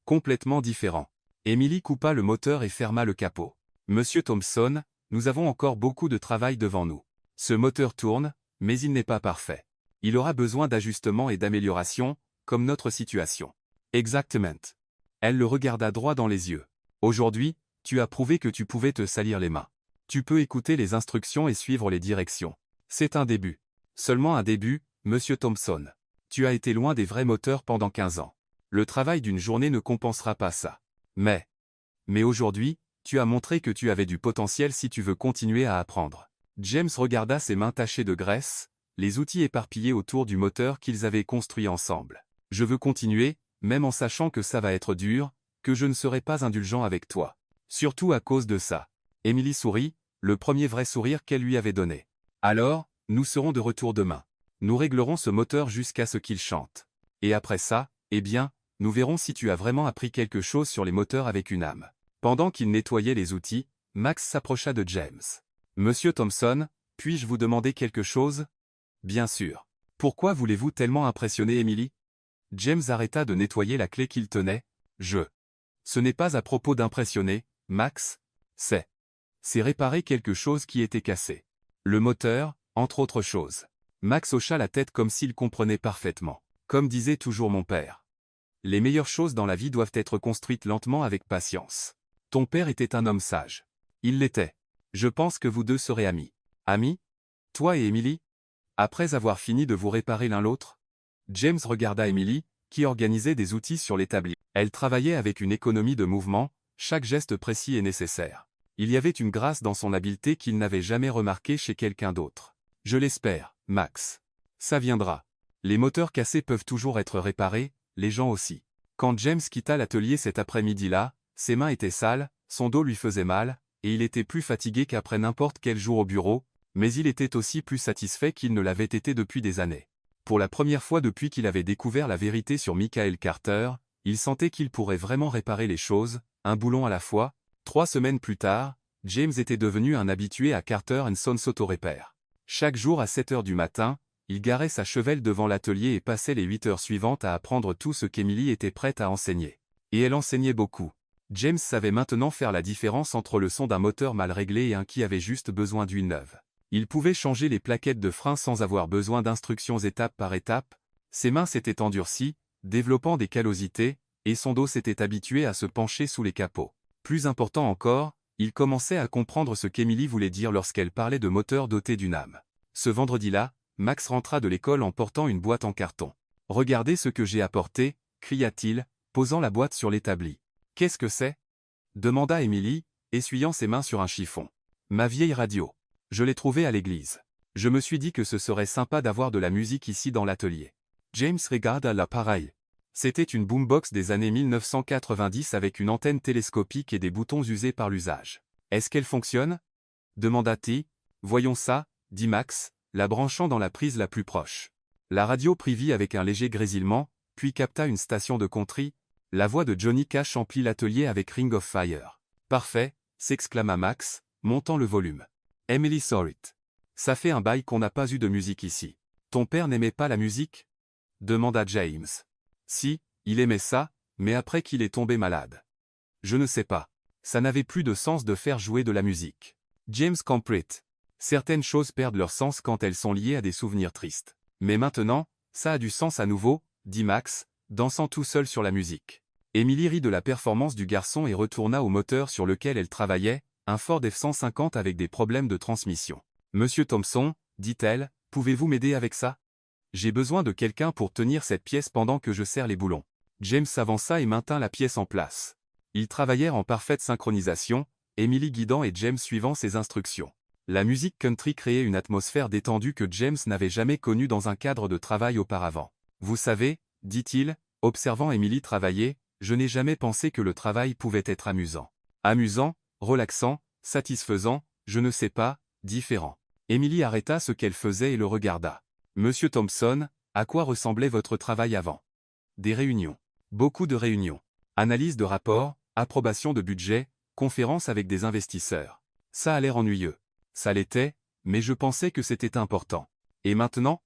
Complètement différent. Emily coupa le moteur et ferma le capot. Monsieur Thompson, nous avons encore beaucoup de travail devant nous. Ce moteur tourne, mais il n'est pas parfait. Il aura besoin d'ajustements et d'améliorations, comme notre situation. Exactement. Elle le regarda droit dans les yeux. Aujourd'hui, tu as prouvé que tu pouvais te salir les mains. Tu peux écouter les instructions et suivre les directions. C'est un début. Seulement un début, monsieur Thompson. Tu as été loin des vrais moteurs pendant 15 ans. Le travail d'une journée ne compensera pas ça. Mais aujourd'hui, tu as montré que tu avais du potentiel si tu veux continuer à apprendre. James regarda ses mains tachées de graisse, les outils éparpillés autour du moteur qu'ils avaient construit ensemble. Je veux continuer, même en sachant que ça va être dur, que je ne serai pas indulgent avec toi. Surtout à cause de ça. Emily sourit, le premier vrai sourire qu'elle lui avait donné. Alors, nous serons de retour demain. Nous réglerons ce moteur jusqu'à ce qu'il chante. Et après ça, eh bien, nous verrons si tu as vraiment appris quelque chose sur les moteurs avec une âme. Pendant qu'il nettoyait les outils, Max s'approcha de James. Monsieur Thompson, puis-je vous demander quelque chose? Bien sûr. Pourquoi voulez-vous tellement impressionner Emily? James arrêta de nettoyer la clé qu'il tenait. Ce n'est pas à propos d'impressionner, Max, c'est C'est réparer quelque chose qui était cassé. Le moteur, entre autres choses. Max hocha la tête comme s'il comprenait parfaitement. Comme disait toujours mon père. Les meilleures choses dans la vie doivent être construites lentement avec patience. Ton père était un homme sage. Il l'était. Je pense que vous deux serez amis. Amis? Toi et Emily? Après avoir fini de vous réparer l'un l'autre? James regarda Emily, qui organisait des outils sur l'établi. Elle travaillait avec une économie de mouvement, chaque geste précis et nécessaire. Il y avait une grâce dans son habileté qu'il n'avait jamais remarquée chez quelqu'un d'autre. Je l'espère, Max. Ça viendra. Les moteurs cassés peuvent toujours être réparés, les gens aussi. Quand James quitta l'atelier cet après-midi-là, ses mains étaient sales, son dos lui faisait mal, et il était plus fatigué qu'après n'importe quel jour au bureau, mais il était aussi plus satisfait qu'il ne l'avait été depuis des années. Pour la première fois depuis qu'il avait découvert la vérité sur Michael Carter, il sentait qu'il pourrait vraiment réparer les choses, un boulon à la fois. 3 semaines plus tard, James était devenu un habitué à Carter & Sons Auto Repair. Chaque jour à 7 heures du matin, il garait sa chevelle devant l'atelier et passait les 8 heures suivantes à apprendre tout ce qu'Emily était prête à enseigner. Et elle enseignait beaucoup. James savait maintenant faire la différence entre le son d'un moteur mal réglé et un qui avait juste besoin d'huile neuve. Il pouvait changer les plaquettes de frein sans avoir besoin d'instructions étape par étape, ses mains s'étaient endurcies, développant des callosités, et son dos s'était habitué à se pencher sous les capots. Plus important encore, il commençait à comprendre ce qu'Emily voulait dire lorsqu'elle parlait de moteurs dotés d'une âme. Ce vendredi-là, Max rentra de l'école en portant une boîte en carton. « Regardez ce que j'ai apporté » cria-t-il, posant la boîte sur l'établi. « Qu'est-ce que c'est » demanda Emily, essuyant ses mains sur un chiffon. « Ma vieille radio. Je l'ai trouvée à l'église. Je me suis dit que ce serait sympa d'avoir de la musique ici dans l'atelier. » James regarda l'appareil. C'était une boombox des années 1990 avec une antenne télescopique et des boutons usés par l'usage. « Est-ce qu'elle fonctionne » demanda-t-il. « Voyons ça, » dit Max, la branchant dans la prise la plus proche. La radio privit avec un léger grésillement, puis capta une station de country. La voix de Johnny Cash emplit l'atelier avec Ring of Fire. « Parfait » s'exclama Max, montant le volume. Emily saw it. « Ça fait un bail qu'on n'a pas eu de musique ici. Ton père n'aimait pas la musique » demanda James. « Si, il aimait ça, mais après qu'il est tombé malade. Je ne sais pas. Ça n'avait plus de sens de faire jouer de la musique. » James comprit. Certaines choses perdent leur sens quand elles sont liées à des souvenirs tristes. Mais maintenant, ça a du sens à nouveau, dit Max, dansant tout seul sur la musique. Emily rit de la performance du garçon et retourna au moteur sur lequel elle travaillait, un Ford F-150 avec des problèmes de transmission. « Monsieur Thompson, dit-elle, pouvez-vous m'aider avec ça? J'ai besoin de quelqu'un pour tenir cette pièce pendant que je serre les boulons. » James s'avança et maintint la pièce en place. Ils travaillèrent en parfaite synchronisation, Emily guidant et James suivant ses instructions. La musique country créait une atmosphère détendue que James n'avait jamais connue dans un cadre de travail auparavant. « Vous savez, dit-il, observant Emily travailler, je n'ai jamais pensé que le travail pouvait être amusant. Amusant, relaxant, satisfaisant, je ne sais pas, différent. » Emily arrêta ce qu'elle faisait et le regarda. « Monsieur Thompson, à quoi ressemblait votre travail avant? » Des réunions. Beaucoup de réunions. Analyse de rapports, approbation de budget, conférences avec des investisseurs. Ça a l'air ennuyeux. Ça l'était, mais je pensais que c'était important. Et maintenant?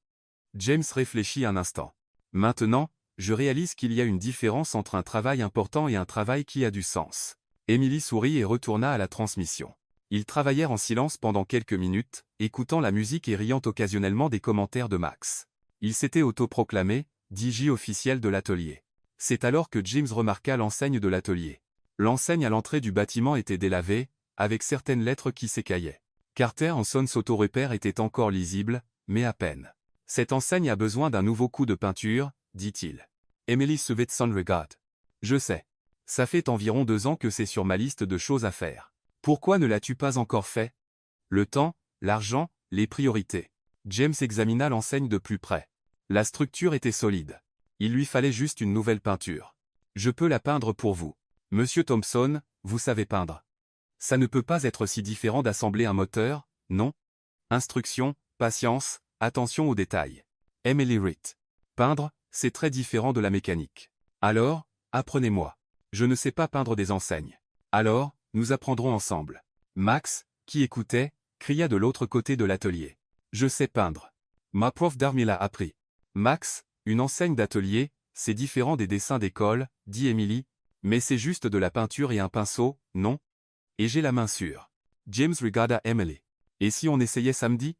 James réfléchit un instant. Maintenant, je réalise qu'il y a une différence entre un travail important et un travail qui a du sens. Emily sourit et retourna à la transmission. Ils travaillèrent en silence pendant quelques minutes, écoutant la musique et riant occasionnellement des commentaires de Max. Il s'était autoproclamé DJ officiel de l'atelier. C'est alors que James remarqua l'enseigne de l'atelier. L'enseigne à l'entrée du bâtiment était délavée, avec certaines lettres qui s'écaillaient. Carter & Sons Auto Repair était encore lisible, mais à peine. « Cette enseigne a besoin d'un nouveau coup de peinture, dit-il. » Emily suivait son regard. « Je sais. Ça fait environ 2 ans que c'est sur ma liste de choses à faire. Pourquoi ne l'as-tu pas encore fait? Le temps, l'argent, les priorités. » James examina l'enseigne de plus près. La structure était solide. Il lui fallait juste une nouvelle peinture. « Je peux la peindre pour vous. Monsieur Thompson, vous savez peindre. Ça ne peut pas être si différent d'assembler un moteur, non? Instruction, patience, attention aux détails. » Emily Ritt. « Peindre, c'est très différent de la mécanique. Alors, apprenez-moi. Je ne sais pas peindre des enseignes. Alors, nous apprendrons ensemble. » Max, qui écoutait, cria de l'autre côté de l'atelier. « Je sais peindre. Ma prof d'art me l'a appris. » Max, une enseigne d'atelier, c'est différent des dessins d'école, dit Emily, mais c'est juste de la peinture et un pinceau, non? Et j'ai la main sûre. James regarda Emily. Et si on essayait samedi?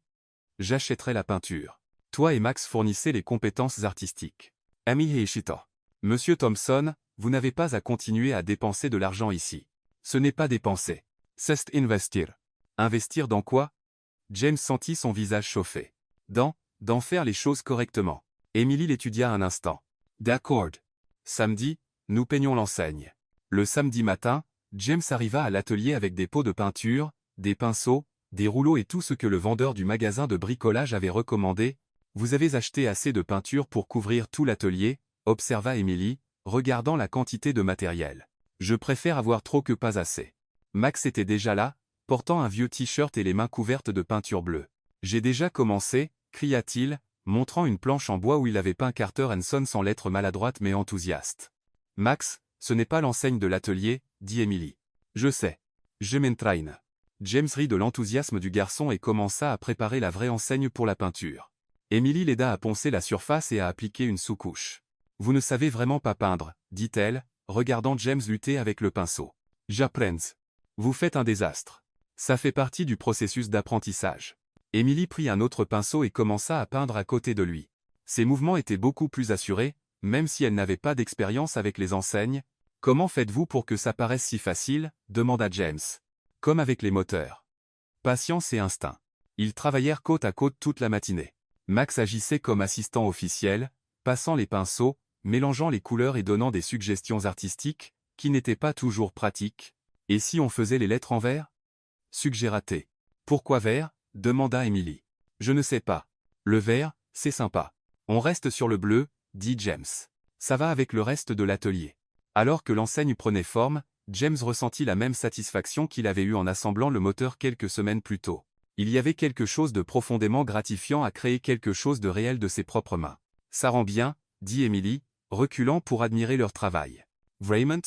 J'achèterais la peinture. Toi et Max fournissez les compétences artistiques. Amy Heishita. Monsieur Thompson, vous n'avez pas à continuer à dépenser de l'argent ici. Ce n'est pas dépenser. C'est investir. Investir dans quoi? James sentit son visage chauffer. D'en faire les choses correctement. Emily l'étudia un instant. D'accord. Samedi, nous peignons l'enseigne. Le samedi matin, James arriva à l'atelier avec des pots de peinture, des pinceaux, des rouleaux et tout ce que le vendeur du magasin de bricolage avait recommandé. Vous avez acheté assez de peinture pour couvrir tout l'atelier, observa Emily, regardant la quantité de matériel. Je préfère avoir trop que pas assez. Max était déjà là, portant un vieux t-shirt et les mains couvertes de peinture bleue. J'ai déjà commencé, cria-t-il, montrant une planche en bois où il avait peint Carter & Son sans lettres maladroite mais enthousiaste. Max, ce n'est pas l'enseigne de l'atelier, dit Emily. Je sais. Je m'entraîne. James rit de l'enthousiasme du garçon et commença à préparer la vraie enseigne pour la peinture. Emily l'aida à poncer la surface et à appliquer une sous-couche. Vous ne savez vraiment pas peindre, dit-elle, regardant James lutter avec le pinceau. J'apprends. Vous faites un désastre. Ça fait partie du processus d'apprentissage. Emily prit un autre pinceau et commença à peindre à côté de lui. Ses mouvements étaient beaucoup plus assurés, même si elle n'avait pas d'expérience avec les enseignes. Comment faites-vous pour que ça paraisse si facile? Demanda James. Comme avec les moteurs. Patience et instinct. Ils travaillèrent côte à côte toute la matinée. Max agissait comme assistant officiel, passant les pinceaux, mélangeant les couleurs et donnant des suggestions artistiques, qui n'étaient pas toujours pratiques. Et si on faisait les lettres en vert? Suggéra-t-il. Pourquoi vert? Demanda Emily. Je ne sais pas. Le vert, c'est sympa. On reste sur le bleu, dit James. Ça va avec le reste de l'atelier. Alors que l'enseigne prenait forme, James ressentit la même satisfaction qu'il avait eue en assemblant le moteur quelques semaines plus tôt. Il y avait quelque chose de profondément gratifiant à créer quelque chose de réel de ses propres mains. Ça rend bien, dit Emily, reculant pour admirer leur travail. Vraiment?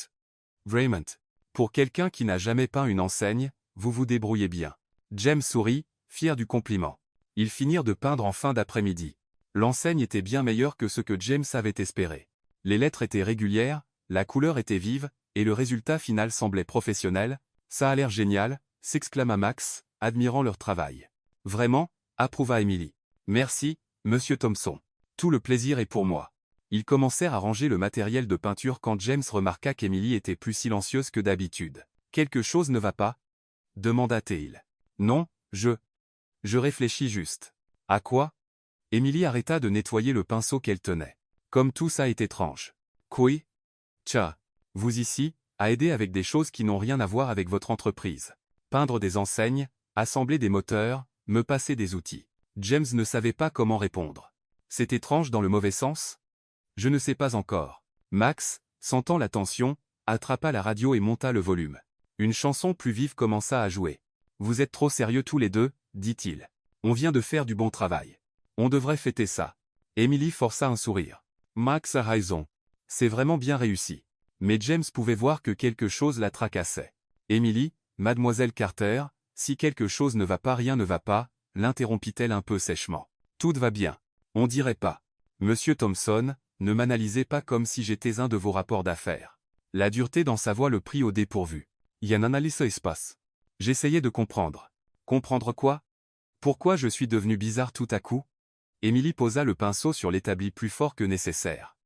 Pour quelqu'un qui n'a jamais peint une enseigne, vous vous débrouillez bien. James sourit, fier du compliment. Ils finirent de peindre en fin d'après-midi. L'enseigne était bien meilleure que ce que James avait espéré. Les lettres étaient régulières, la couleur était vive, et le résultat final semblait professionnel. Ça a l'air génial, s'exclama Max, admirant leur travail. Vraiment, approuva Emily. Merci, monsieur Thompson. Tout le plaisir est pour moi. Ils commencèrent à ranger le matériel de peinture quand James remarqua qu'Emily était plus silencieuse que d'habitude. Quelque chose ne va pas? Demanda-t-il. Non, je réfléchis juste. À quoi? Emily arrêta de nettoyer le pinceau qu'elle tenait. Comme tout ça est étrange. Quoi? Tcha. Vous ici, à aider avec des choses qui n'ont rien à voir avec votre entreprise. Peindre des enseignes, assembler des moteurs, me passer des outils. James ne savait pas comment répondre. C'est étrange dans le mauvais sens? Je ne sais pas encore. Max, sentant la tension, attrapa la radio et monta le volume. Une chanson plus vive commença à jouer. Vous êtes trop sérieux tous les deux, dit-il. On vient de faire du bon travail. On devrait fêter ça. Emily força un sourire. Max a raison. C'est vraiment bien réussi. Mais James pouvait voir que quelque chose la tracassait. Emily, mademoiselle Carter, si quelque chose ne va pas, rien ne va pas, l'interrompit-elle un peu sèchement. Tout va bien. On dirait pas. Monsieur Thompson, ne m'analysez pas comme si j'étais un de vos rapports d'affaires. La dureté dans sa voix le prit au dépourvu. Y a une analyse espace. J'essayais de comprendre. Comprendre quoi? Pourquoi je suis devenu bizarre tout à coup? Emily posa le pinceau sur l'établi plus fort que nécessaire.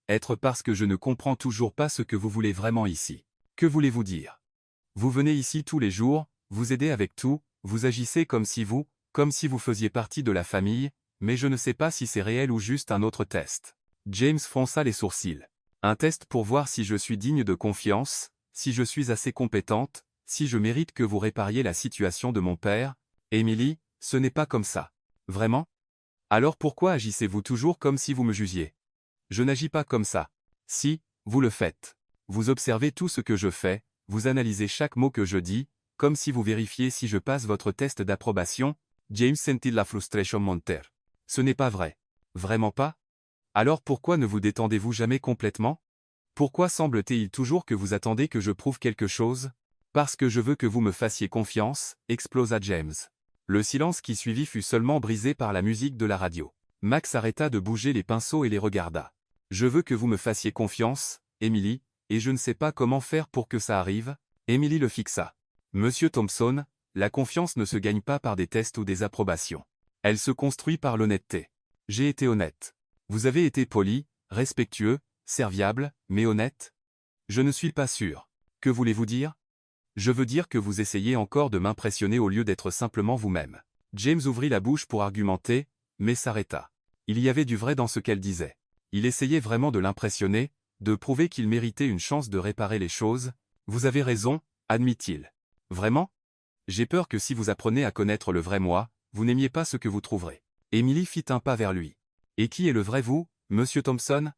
Être parce que je ne comprends toujours pas ce que vous voulez vraiment ici. Que voulez-vous dire? Vous venez ici tous les jours, vous aidez avec tout, vous agissez comme si vous faisiez partie de la famille, mais je ne sais pas si c'est réel ou juste un autre test. James fronça les sourcils. Un test pour voir si je suis digne de confiance, si je suis assez compétente, si je mérite que vous répariez la situation de mon père. Emily, ce n'est pas comme ça. Vraiment? Alors pourquoi agissez-vous toujours comme si vous me jugiez? Je n'agis pas comme ça. Si, vous le faites. Vous observez tout ce que je fais, vous analysez chaque mot que je dis, comme si vous vérifiez si je passe votre test d'approbation. James sentit la frustration monter. Ce n'est pas vrai. Vraiment pas? Alors pourquoi ne vous détendez-vous jamais complètement? Pourquoi semble-t-il toujours que vous attendez que je prouve quelque chose? Parce que je veux que vous me fassiez confiance, explosa James. Le silence qui suivit fut seulement brisé par la musique de la radio. Max arrêta de bouger les pinceaux et les regarda. Je veux que vous me fassiez confiance, Emily, et je ne sais pas comment faire pour que ça arrive. Emily le fixa. Monsieur Thompson, la confiance ne se gagne pas par des tests ou des approbations. Elle se construit par l'honnêteté. J'ai été honnête. Vous avez été poli, respectueux, serviable, mais honnête? Je ne suis pas sûr. Que voulez-vous dire? Je veux dire que vous essayez encore de m'impressionner au lieu d'être simplement vous-même. James ouvrit la bouche pour argumenter, mais s'arrêta. Il y avait du vrai dans ce qu'elle disait. Il essayait vraiment de l'impressionner, de prouver qu'il méritait une chance de réparer les choses. Vous avez raison, admit-il. Vraiment? J'ai peur que si vous apprenez à connaître le vrai moi, vous n'aimiez pas ce que vous trouverez. Emily fit un pas vers lui. Et qui est le vrai vous, monsieur Thompson?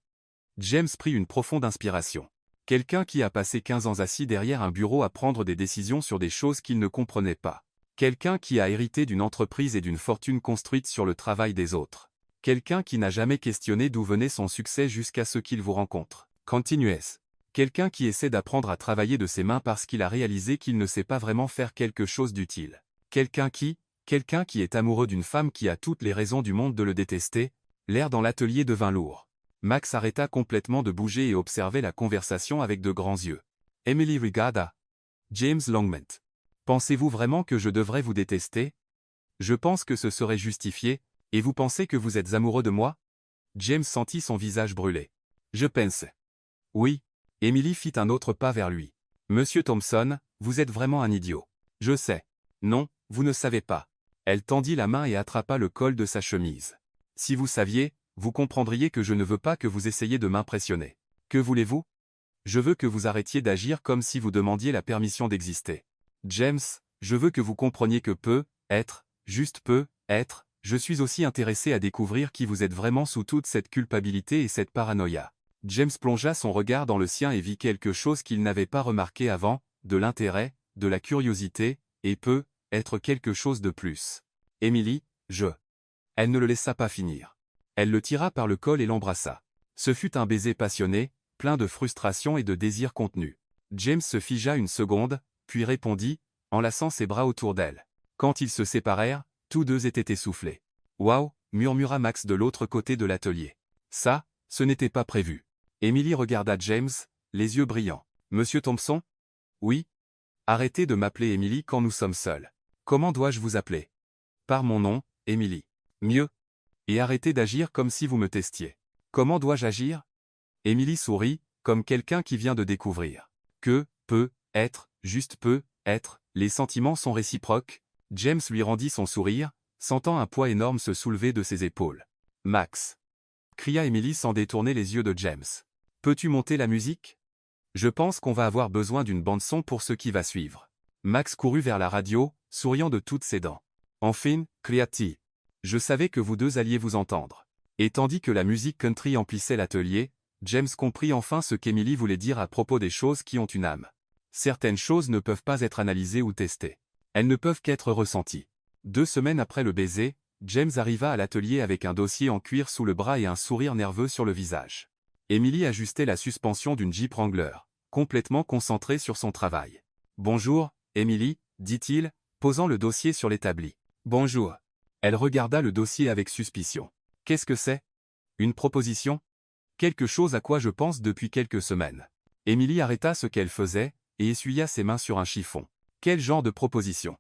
James prit une profonde inspiration. Quelqu'un qui a passé 15 ans assis derrière un bureau à prendre des décisions sur des choses qu'il ne comprenait pas. Quelqu'un qui a hérité d'une entreprise et d'une fortune construite sur le travail des autres. Quelqu'un qui n'a jamais questionné d'où venait son succès jusqu'à ce qu'il vous rencontre. Continuez. Quelqu'un qui essaie d'apprendre à travailler de ses mains parce qu'il a réalisé qu'il ne sait pas vraiment faire quelque chose d'utile. Quelqu'un qui est amoureux d'une femme qui a toutes les raisons du monde de le détester. L'air dans l'atelier devint lourd. Max arrêta complètement de bouger et observait la conversation avec de grands yeux. Emily regarda James Longmont. Pensez-vous vraiment que je devrais vous détester? Je pense que ce serait justifié, et vous pensez que vous êtes amoureux de moi? James sentit son visage brûler. Je pense. Oui. Emily fit un autre pas vers lui. Monsieur Thompson, vous êtes vraiment un idiot. Je sais. Non, vous ne savez pas. Elle tendit la main et attrapa le col de sa chemise. Si vous saviez, vous comprendriez que je ne veux pas que vous essayiez de m'impressionner. Que voulez-vous? Je veux que vous arrêtiez d'agir comme si vous demandiez la permission d'exister. James, je veux que vous compreniez que juste peut être, je suis aussi intéressé à découvrir qui vous êtes vraiment sous toute cette culpabilité et cette paranoïa. James plongea son regard dans le sien et vit quelque chose qu'il n'avait pas remarqué avant, de l'intérêt, de la curiosité, et peut être quelque chose de plus. Emily, Elle ne le laissa pas finir. Elle le tira par le col et l'embrassa. Ce fut un baiser passionné, plein de frustration et de désir contenu. James se figea une seconde, puis répondit, enlaçant ses bras autour d'elle. Quand ils se séparèrent, tous deux étaient essoufflés. « Waouh » murmura Max de l'autre côté de l'atelier. « Ça, ce n'était pas prévu. » Emily regarda James, les yeux brillants. « Monsieur Thompson? »« Oui. »« Arrêtez de m'appeler Emily quand nous sommes seuls. Comment dois-je vous appeler? »« Par mon nom, Emily. »« Mieux. » « Et arrêtez d'agir comme si vous me testiez. »« Comment dois-je agir? » Emily sourit, comme quelqu'un qui vient de découvrir. Juste peut être, les sentiments sont réciproques. James lui rendit son sourire, sentant un poids énorme se soulever de ses épaules. « Max !» cria Emily sans détourner les yeux de James. « Peux-tu monter la musique? Je pense qu'on va avoir besoin d'une bande-son pour ce qui va suivre. » Max courut vers la radio, souriant de toutes ses dents. « Enfin, cria-t-il. Je savais que vous deux alliez vous entendre. » Et tandis que la musique country emplissait l'atelier, James comprit enfin ce qu'Emily voulait dire à propos des choses qui ont une âme. Certaines choses ne peuvent pas être analysées ou testées. Elles ne peuvent qu'être ressenties. 2 semaines après le baiser, James arriva à l'atelier avec un dossier en cuir sous le bras et un sourire nerveux sur le visage. Emily ajustait la suspension d'une Jeep Wrangler, complètement concentrée sur son travail. « Bonjour, Emily, dit-il, posant le dossier sur l'établi. « Bonjour. » Elle regarda le dossier avec suspicion. « Qu'est-ce que c'est? Une proposition? Quelque chose à quoi je pense depuis quelques semaines. » Emily arrêta ce qu'elle faisait, et essuya ses mains sur un chiffon. « Quel genre de proposition? »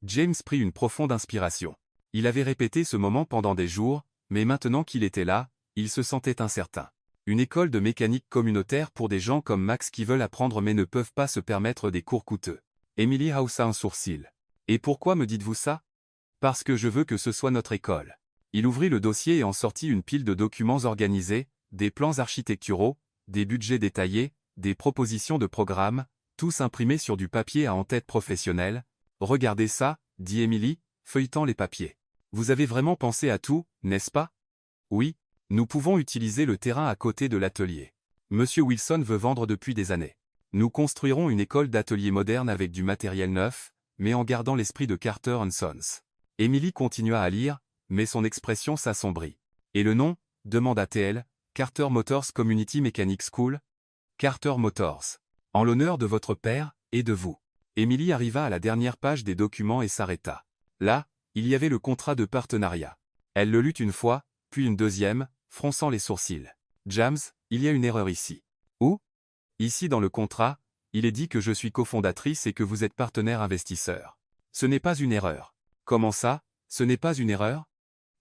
James prit une profonde inspiration. Il avait répété ce moment pendant des jours, mais maintenant qu'il était là, il se sentait incertain. Une école de mécanique communautaire pour des gens comme Max qui veulent apprendre mais ne peuvent pas se permettre des cours coûteux. Emily haussa un sourcil. « Et pourquoi me dites-vous ça? » « Parce que je veux que ce soit notre école. » Il ouvrit le dossier et en sortit une pile de documents organisés, des plans architecturaux, des budgets détaillés, des propositions de programmes, tous imprimés sur du papier à en-tête professionnel. « Regardez ça, » dit Emily, feuilletant les papiers. « Vous avez vraiment pensé à tout, n'est-ce pas? » « Oui, nous pouvons utiliser le terrain à côté de l'atelier. Monsieur Wilson veut vendre depuis des années. Nous construirons une école d'atelier moderne avec du matériel neuf, mais en gardant l'esprit de Carter & Sons. » Emily continua à lire, mais son expression s'assombrit. « Et le nom ?» demanda-t-elle. « Carter Motors Community Mechanic School. Carter Motors. En l'honneur de votre père, et de vous. » Emily arriva à la dernière page des documents et s'arrêta. Là, il y avait le contrat de partenariat. Elle le lut une fois, puis une deuxième, fronçant les sourcils. « James, il y a une erreur ici. »« Où ? » ?»« Ici dans le contrat, il est dit que je suis cofondatrice et que vous êtes partenaire investisseur. » Ce n'est pas une erreur. Comment ça, ce n'est pas une erreur?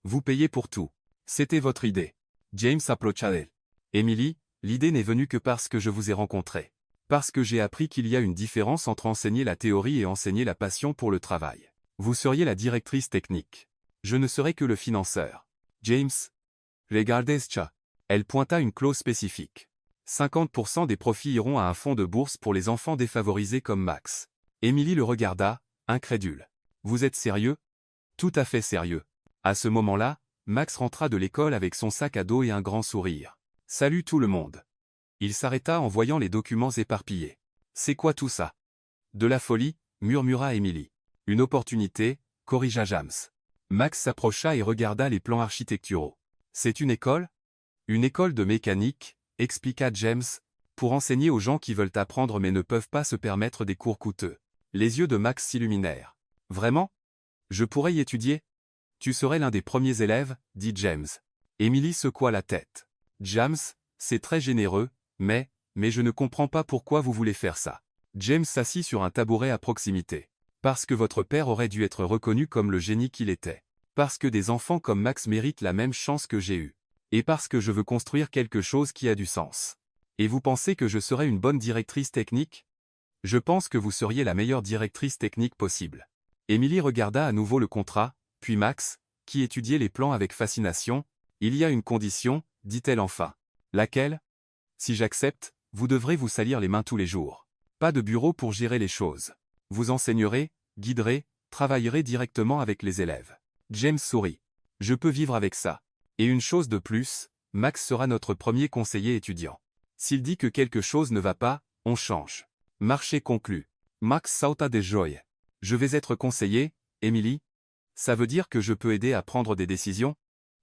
Vous payez pour tout. C'était votre idée. James approcha d'elle. Emily, l'idée n'est venue que parce que je vous ai rencontré. Parce que j'ai appris qu'il y a une différence entre enseigner la théorie et enseigner la passion pour le travail. Vous seriez la directrice technique. Je ne serai que le financeur. James. Regardez ça. Elle pointa une clause spécifique. 50% des profits iront à un fonds de bourse pour les enfants défavorisés comme Max. Emily le regarda, incrédule. Vous êtes sérieux? Tout à fait sérieux. À ce moment-là, Max rentra de l'école avec son sac à dos et un grand sourire. Salut tout le monde. Il s'arrêta en voyant les documents éparpillés. C'est quoi tout ça? De la folie, murmura Emily. Une opportunité, corrigea James. Max s'approcha et regarda les plans architecturaux. C'est une école? Une école de mécanique, expliqua James, pour enseigner aux gens qui veulent apprendre mais ne peuvent pas se permettre des cours coûteux. Les yeux de Max s'illuminèrent. Vraiment? Je pourrais y étudier? Tu serais l'un des premiers élèves, dit James. Emily secoua la tête. James, c'est très généreux, mais je ne comprends pas pourquoi vous voulez faire ça. James s'assit sur un tabouret à proximité. Parce que votre père aurait dû être reconnu comme le génie qu'il était. Parce que des enfants comme Max méritent la même chance que j'ai eue. Et parce que je veux construire quelque chose qui a du sens. Et vous pensez que je serais une bonne directrice technique? Je pense que vous seriez la meilleure directrice technique possible. Emily regarda à nouveau le contrat, puis Max, qui étudiait les plans avec fascination. Il y a une condition, dit-elle enfin. Laquelle? Si j'accepte, vous devrez vous salir les mains tous les jours. Pas de bureau pour gérer les choses. Vous enseignerez, guiderez, travaillerez directement avec les élèves. James sourit. Je peux vivre avec ça. Et une chose de plus, Max sera notre premier conseiller étudiant. S'il dit que quelque chose ne va pas, on change. Marché conclu. Max sauta de joie. Je vais être conseiller, Emily? Ça veut dire que je peux aider à prendre des décisions?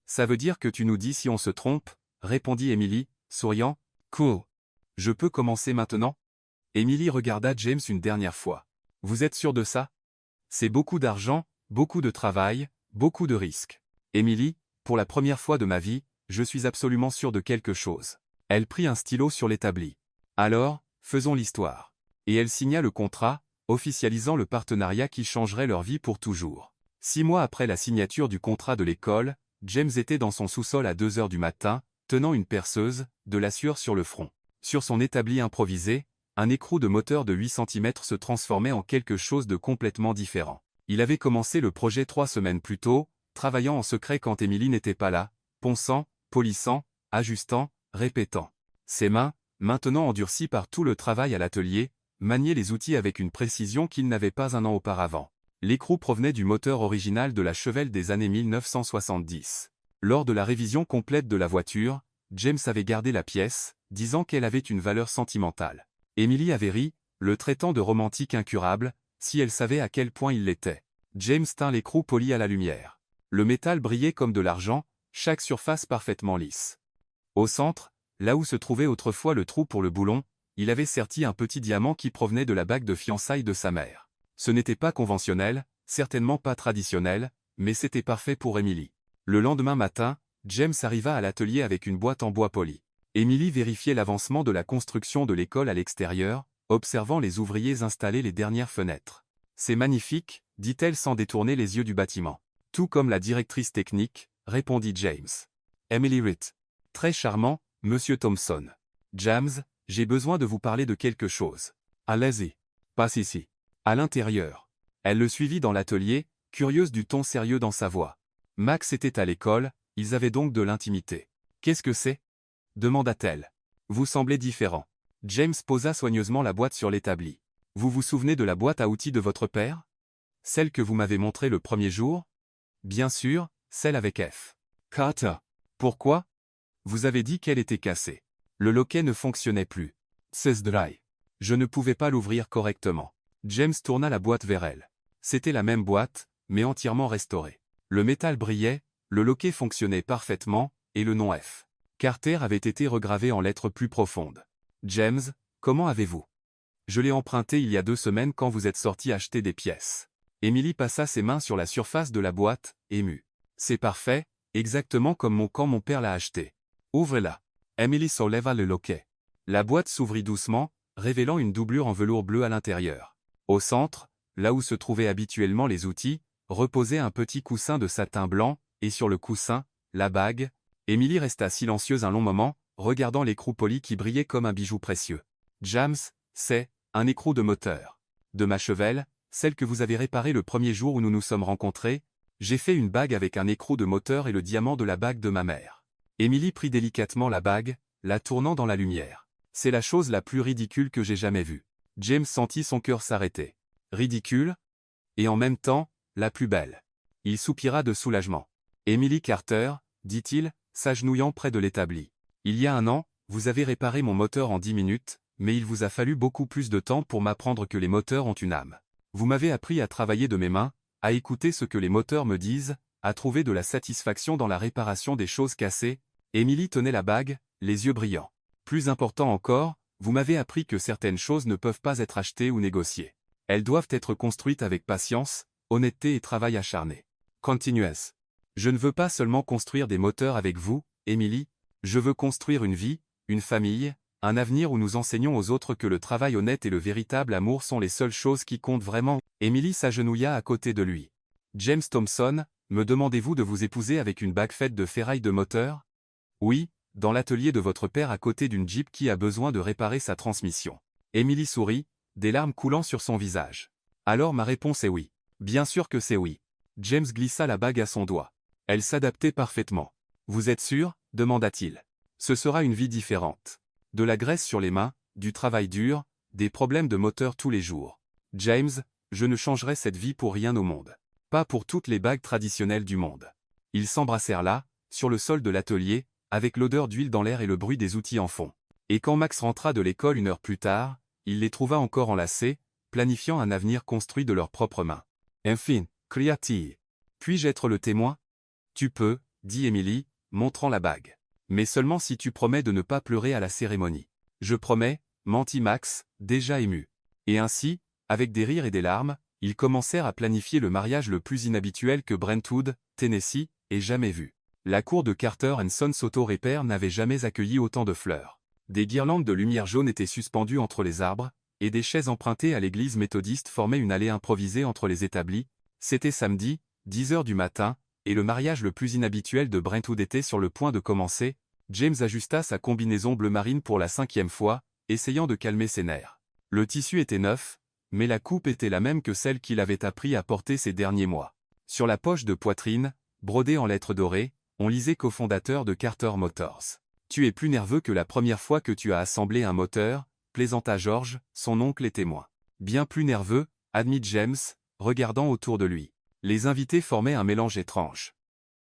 Ça veut dire que tu nous dis si on se trompe, répondit Emily, souriant. Cool. Je peux commencer maintenant? Emily regarda James une dernière fois. Vous êtes sûr de ça? C'est beaucoup d'argent, beaucoup de travail, beaucoup de risques. Emily, pour la première fois de ma vie, je suis absolument sûr de quelque chose. Elle prit un stylo sur l'établi. Alors, faisons l'histoire. Et elle signa le contrat, officialisant le partenariat qui changerait leur vie pour toujours. 6 mois après la signature du contrat de l'école, James était dans son sous-sol à 2 heures du matin, tenant une perceuse, de la sueur sur le front. Sur son établi improvisé, un écrou de moteur de 8 cm se transformait en quelque chose de complètement différent. Il avait commencé le projet 3 semaines plus tôt, travaillant en secret quand Emily n'était pas là, ponçant, polissant, ajustant, répétant. Ses mains, maintenant endurcies par tout le travail à l'atelier, maniaient les outils avec une précision qu'il n'avait pas un an auparavant. L'écrou provenait du moteur original de la Chevelle des années 1970. Lors de la révision complète de la voiture, James avait gardé la pièce, disant qu'elle avait une valeur sentimentale. Emily avait ri, le traitant de romantique incurable, si elle savait à quel point il l'était. James tint l'écrou poli à la lumière. Le métal brillait comme de l'argent, chaque surface parfaitement lisse. Au centre, là où se trouvait autrefois le trou pour le boulon, il avait serti un petit diamant qui provenait de la bague de fiançailles de sa mère. Ce n'était pas conventionnel, certainement pas traditionnel, mais c'était parfait pour Emily. Le lendemain matin, James arriva à l'atelier avec une boîte en bois poli. Emily vérifiait l'avancement de la construction de l'école à l'extérieur, observant les ouvriers installer les dernières fenêtres. « C'est magnifique », dit-elle sans détourner les yeux du bâtiment. « Tout comme la directrice technique », répondit James. Emily Ritt. « Très charmant, Monsieur Thompson. James, j'ai besoin de vous parler de quelque chose. Allez-y. Passe ici. » À l'intérieur. Elle le suivit dans l'atelier, curieuse du ton sérieux dans sa voix. Max était à l'école, ils avaient donc de l'intimité. « Qu'est-ce que c'est » demanda-t-elle. « Vous semblez différent. » James posa soigneusement la boîte sur l'établi. « Vous vous souvenez de la boîte à outils de votre père? Celle que vous m'avez montrée le premier jour? Bien sûr, celle avec F. Carter. Pourquoi? Vous avez dit qu'elle était cassée. Le loquet ne fonctionnait plus. C'est dry. Je ne pouvais pas l'ouvrir correctement. » James tourna la boîte vers elle. C'était la même boîte, mais entièrement restaurée. Le métal brillait, le loquet fonctionnait parfaitement, et le nom F. Carter avait été regravé en lettres plus profondes. James, comment avez-vous? Je l'ai emprunté il y a 2 semaines quand vous êtes sorti acheter des pièces. Emily passa ses mains sur la surface de la boîte, émue. C'est parfait, exactement comme quand mon père l'a acheté. Ouvrez-la. Emily souleva le loquet. La boîte s'ouvrit doucement, révélant une doublure en velours bleu à l'intérieur. Au centre, là où se trouvaient habituellement les outils, reposait un petit coussin de satin blanc, et sur le coussin, la bague. Emily resta silencieuse un long moment, regardant l'écrou poli qui brillait comme un bijou précieux. James, c'est un écrou de moteur. De ma chevelle, celle que vous avez réparée le premier jour où nous nous sommes rencontrés, j'ai fait une bague avec un écrou de moteur et le diamant de la bague de ma mère. Emily prit délicatement la bague, la tournant dans la lumière. C'est la chose la plus ridicule que j'ai jamais vue. James sentit son cœur s'arrêter. Ridicule? Et en même temps, la plus belle. Il soupira de soulagement. Emily Carter, dit-il, s'agenouillant près de l'établi. Il y a un an, vous avez réparé mon moteur en 10 minutes, mais il vous a fallu beaucoup plus de temps pour m'apprendre que les moteurs ont une âme. Vous m'avez appris à travailler de mes mains, à écouter ce que les moteurs me disent, à trouver de la satisfaction dans la réparation des choses cassées. Emily tenait la bague, les yeux brillants. Plus important encore, vous m'avez appris que certaines choses ne peuvent pas être achetées ou négociées. Elles doivent être construites avec patience, honnêteté et travail acharné. Continuez. Je ne veux pas seulement construire des moteurs avec vous, Emily, je veux construire une vie, une famille, un avenir où nous enseignons aux autres que le travail honnête et le véritable amour sont les seules choses qui comptent vraiment. Emily s'agenouilla à côté de lui. James Thompson, me demandez-vous de vous épouser avec une bague faite de ferraille de moteur? Oui, dans l'atelier de votre père à côté d'une Jeep qui a besoin de réparer sa transmission. Emily sourit, des larmes coulant sur son visage. Alors ma réponse est oui. Bien sûr que c'est oui. James glissa la bague à son doigt. Elle s'adaptait parfaitement. Vous êtes sûr? Demanda-t-il. Ce sera une vie différente. De la graisse sur les mains, du travail dur, des problèmes de moteur tous les jours. James, je ne changerai cette vie pour rien au monde. Pas pour toutes les bagues traditionnelles du monde. Ils s'embrassèrent là, sur le sol de l'atelier, avec l'odeur d'huile dans l'air et le bruit des outils en fond. Et quand Max rentra de l'école 1 heure plus tard, il les trouva encore enlacés, planifiant un avenir construit de leurs propres mains. Enfin, cria-t-il. Puis-je être le témoin? Tu peux, dit Emily, montrant la bague. Mais seulement si tu promets de ne pas pleurer à la cérémonie. Je promets, mentit Max, déjà ému. Et ainsi, avec des rires et des larmes, ils commencèrent à planifier le mariage le plus inhabituel que Brentwood, Tennessee, ait jamais vu. La cour de Carter & Sons Auto Repair n'avait jamais accueilli autant de fleurs. Des guirlandes de lumière jaune étaient suspendues entre les arbres, et des chaises empruntées à l'église méthodiste formaient une allée improvisée entre les établis. C'était samedi, 10 heures du matin, et le mariage le plus inhabituel de Brentwood était sur le point de commencer. James ajusta sa combinaison bleu marine pour la 5e fois, essayant de calmer ses nerfs. Le tissu était neuf, mais la coupe était la même que celle qu'il avait appris à porter ces derniers mois. Sur la poche de poitrine, brodée en lettres dorées, on lisait cofondateur de Carter Motors. Tu es plus nerveux que la première fois que tu as assemblé un moteur, plaisanta George, son oncle et témoin. Bien plus nerveux, admit James, regardant autour de lui. Les invités formaient un mélange étrange.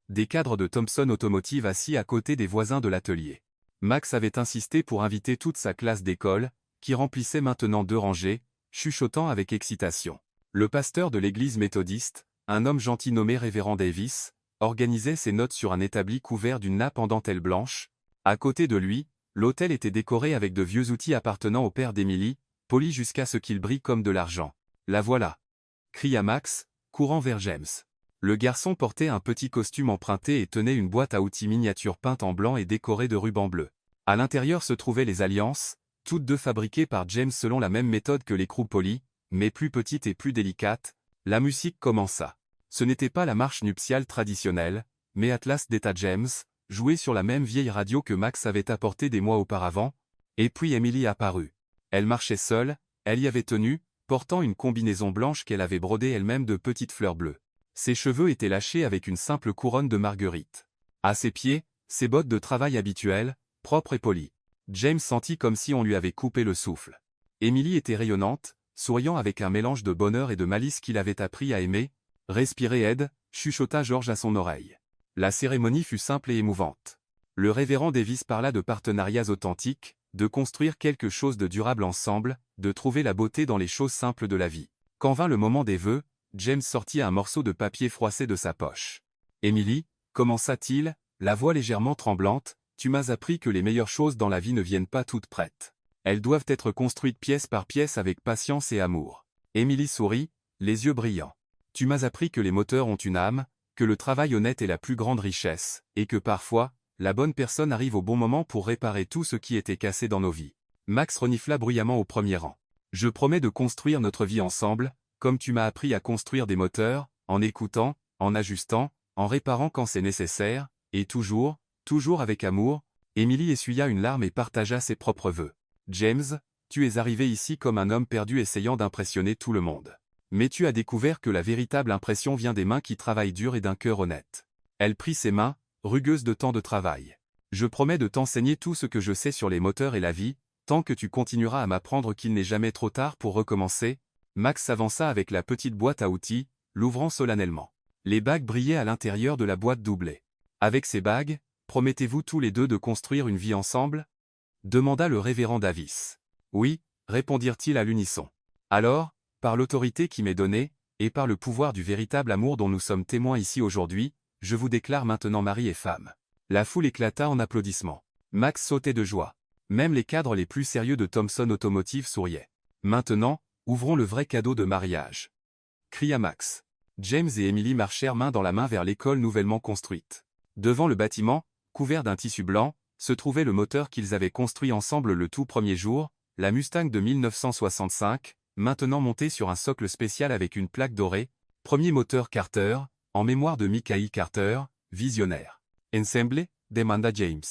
Des cadres de Thompson Automotive assis à côté des voisins de l'atelier. Max avait insisté pour inviter toute sa classe d'école, qui remplissait maintenant 2 rangées, chuchotant avec excitation. Le pasteur de l'église méthodiste, un homme gentil nommé Révérend Davis, organisait ses notes sur un établi couvert d'une nappe en dentelle blanche. À côté de lui, l'autel était décoré avec de vieux outils appartenant au père d'Emily, polis jusqu'à ce qu'ils brillent comme de l'argent. La voilà! Cria Max, courant vers James. Le garçon portait un petit costume emprunté et tenait une boîte à outils miniature peinte en blanc et décorée de rubans bleus. À l'intérieur se trouvaient les alliances, toutes deux fabriquées par James selon la même méthode que l'écrou poli, mais plus petite et plus délicate. La musique commença. Ce n'était pas la marche nuptiale traditionnelle, mais Atlas d'État James, joué sur la même vieille radio que Max avait apportée des mois auparavant. Et puis Emily apparut. Elle marchait seule, elle y avait tenu, portant une combinaison blanche qu'elle avait brodée elle-même de petites fleurs bleues. Ses cheveux étaient lâchés avec une simple couronne de marguerite. À ses pieds, ses bottes de travail habituelles, propres et polies. James sentit comme si on lui avait coupé le souffle. Emily était rayonnante, souriant avec un mélange de bonheur et de malice qu'il avait appris à aimer. Respirez Ed, chuchota George à son oreille. La cérémonie fut simple et émouvante. Le révérend Davis parla de partenariats authentiques, de construire quelque chose de durable ensemble, de trouver la beauté dans les choses simples de la vie. Quand vint le moment des vœux, James sortit un morceau de papier froissé de sa poche. « Emily, commença-t-il, la voix légèrement tremblante, tu m'as appris que les meilleures choses dans la vie ne viennent pas toutes prêtes. Elles doivent être construites pièce par pièce avec patience et amour. » Emily sourit, les yeux brillants. « Tu m'as appris que les moteurs ont une âme, que le travail honnête est la plus grande richesse, et que parfois, la bonne personne arrive au bon moment pour réparer tout ce qui était cassé dans nos vies. » Max renifla bruyamment au premier rang. « Je promets de construire notre vie ensemble, comme tu m'as appris à construire des moteurs, en écoutant, en ajustant, en réparant quand c'est nécessaire, et toujours, toujours avec amour. » Emily essuya une larme et partagea ses propres vœux. « James, tu es arrivé ici comme un homme perdu essayant d'impressionner tout le monde. Mais tu as découvert que la véritable impression vient des mains qui travaillent dur et d'un cœur honnête. » Elle prit ses mains, rugueuses de tant de travail. « Je promets de t'enseigner tout ce que je sais sur les moteurs et la vie, tant que tu continueras à m'apprendre qu'il n'est jamais trop tard pour recommencer. » Max s'avança avec la petite boîte à outils, l'ouvrant solennellement. Les bagues brillaient à l'intérieur de la boîte doublée. « Avec ces bagues, promettez-vous tous les deux de construire une vie ensemble ?» demanda le révérend Davis. « Oui, » répondirent-ils à l'unisson. « Alors, par l'autorité qui m'est donnée, et par le pouvoir du véritable amour dont nous sommes témoins ici aujourd'hui, je vous déclare maintenant mari et femme. » La foule éclata en applaudissements. Max sautait de joie. Même les cadres les plus sérieux de Thomson Automotive souriaient. « Maintenant, ouvrons le vrai cadeau de mariage !» cria Max. James et Emily marchèrent main dans la main vers l'école nouvellement construite. Devant le bâtiment, couvert d'un tissu blanc, se trouvait le moteur qu'ils avaient construit ensemble le tout premier jour, la Mustang de 1965, maintenant montée sur un socle spécial avec une plaque dorée, premier moteur Carter, en mémoire de Michael Carter, visionnaire. « Ensemble ?» demanda James.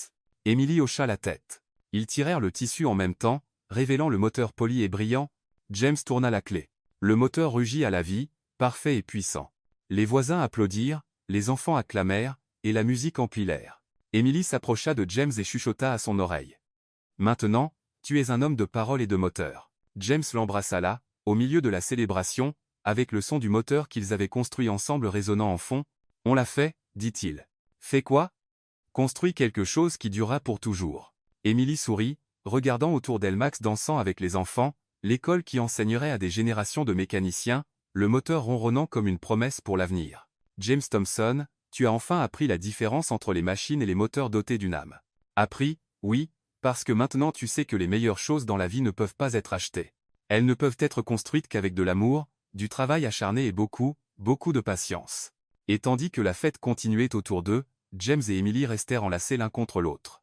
Emily hocha la tête. Ils tirèrent le tissu en même temps, révélant le moteur poli et brillant. James tourna la clé. Le moteur rugit à la vie, parfait et puissant. Les voisins applaudirent, les enfants acclamèrent, et la musique emplit l'air. Emily s'approcha de James et chuchota à son oreille. « Maintenant, tu es un homme de parole et de moteur. » James l'embrassa là, au milieu de la célébration, avec le son du moteur qu'ils avaient construit ensemble résonnant en fond. « On l'a fait, » dit-il. « Fait quoi ? » « Construit quelque chose qui durera pour toujours. » Emily sourit, regardant autour d'elle Max dansant avec les enfants, l'école qui enseignerait à des générations de mécaniciens, le moteur ronronnant comme une promesse pour l'avenir. « James Thomson, tu as enfin appris la différence entre les machines et les moteurs dotés d'une âme. » « Appris, oui, parce que maintenant tu sais que les meilleures choses dans la vie ne peuvent pas être achetées. Elles ne peuvent être construites qu'avec de l'amour, du travail acharné et beaucoup, beaucoup de patience. » Et tandis que la fête continuait autour d'eux, James et Emily restèrent enlacés l'un contre l'autre.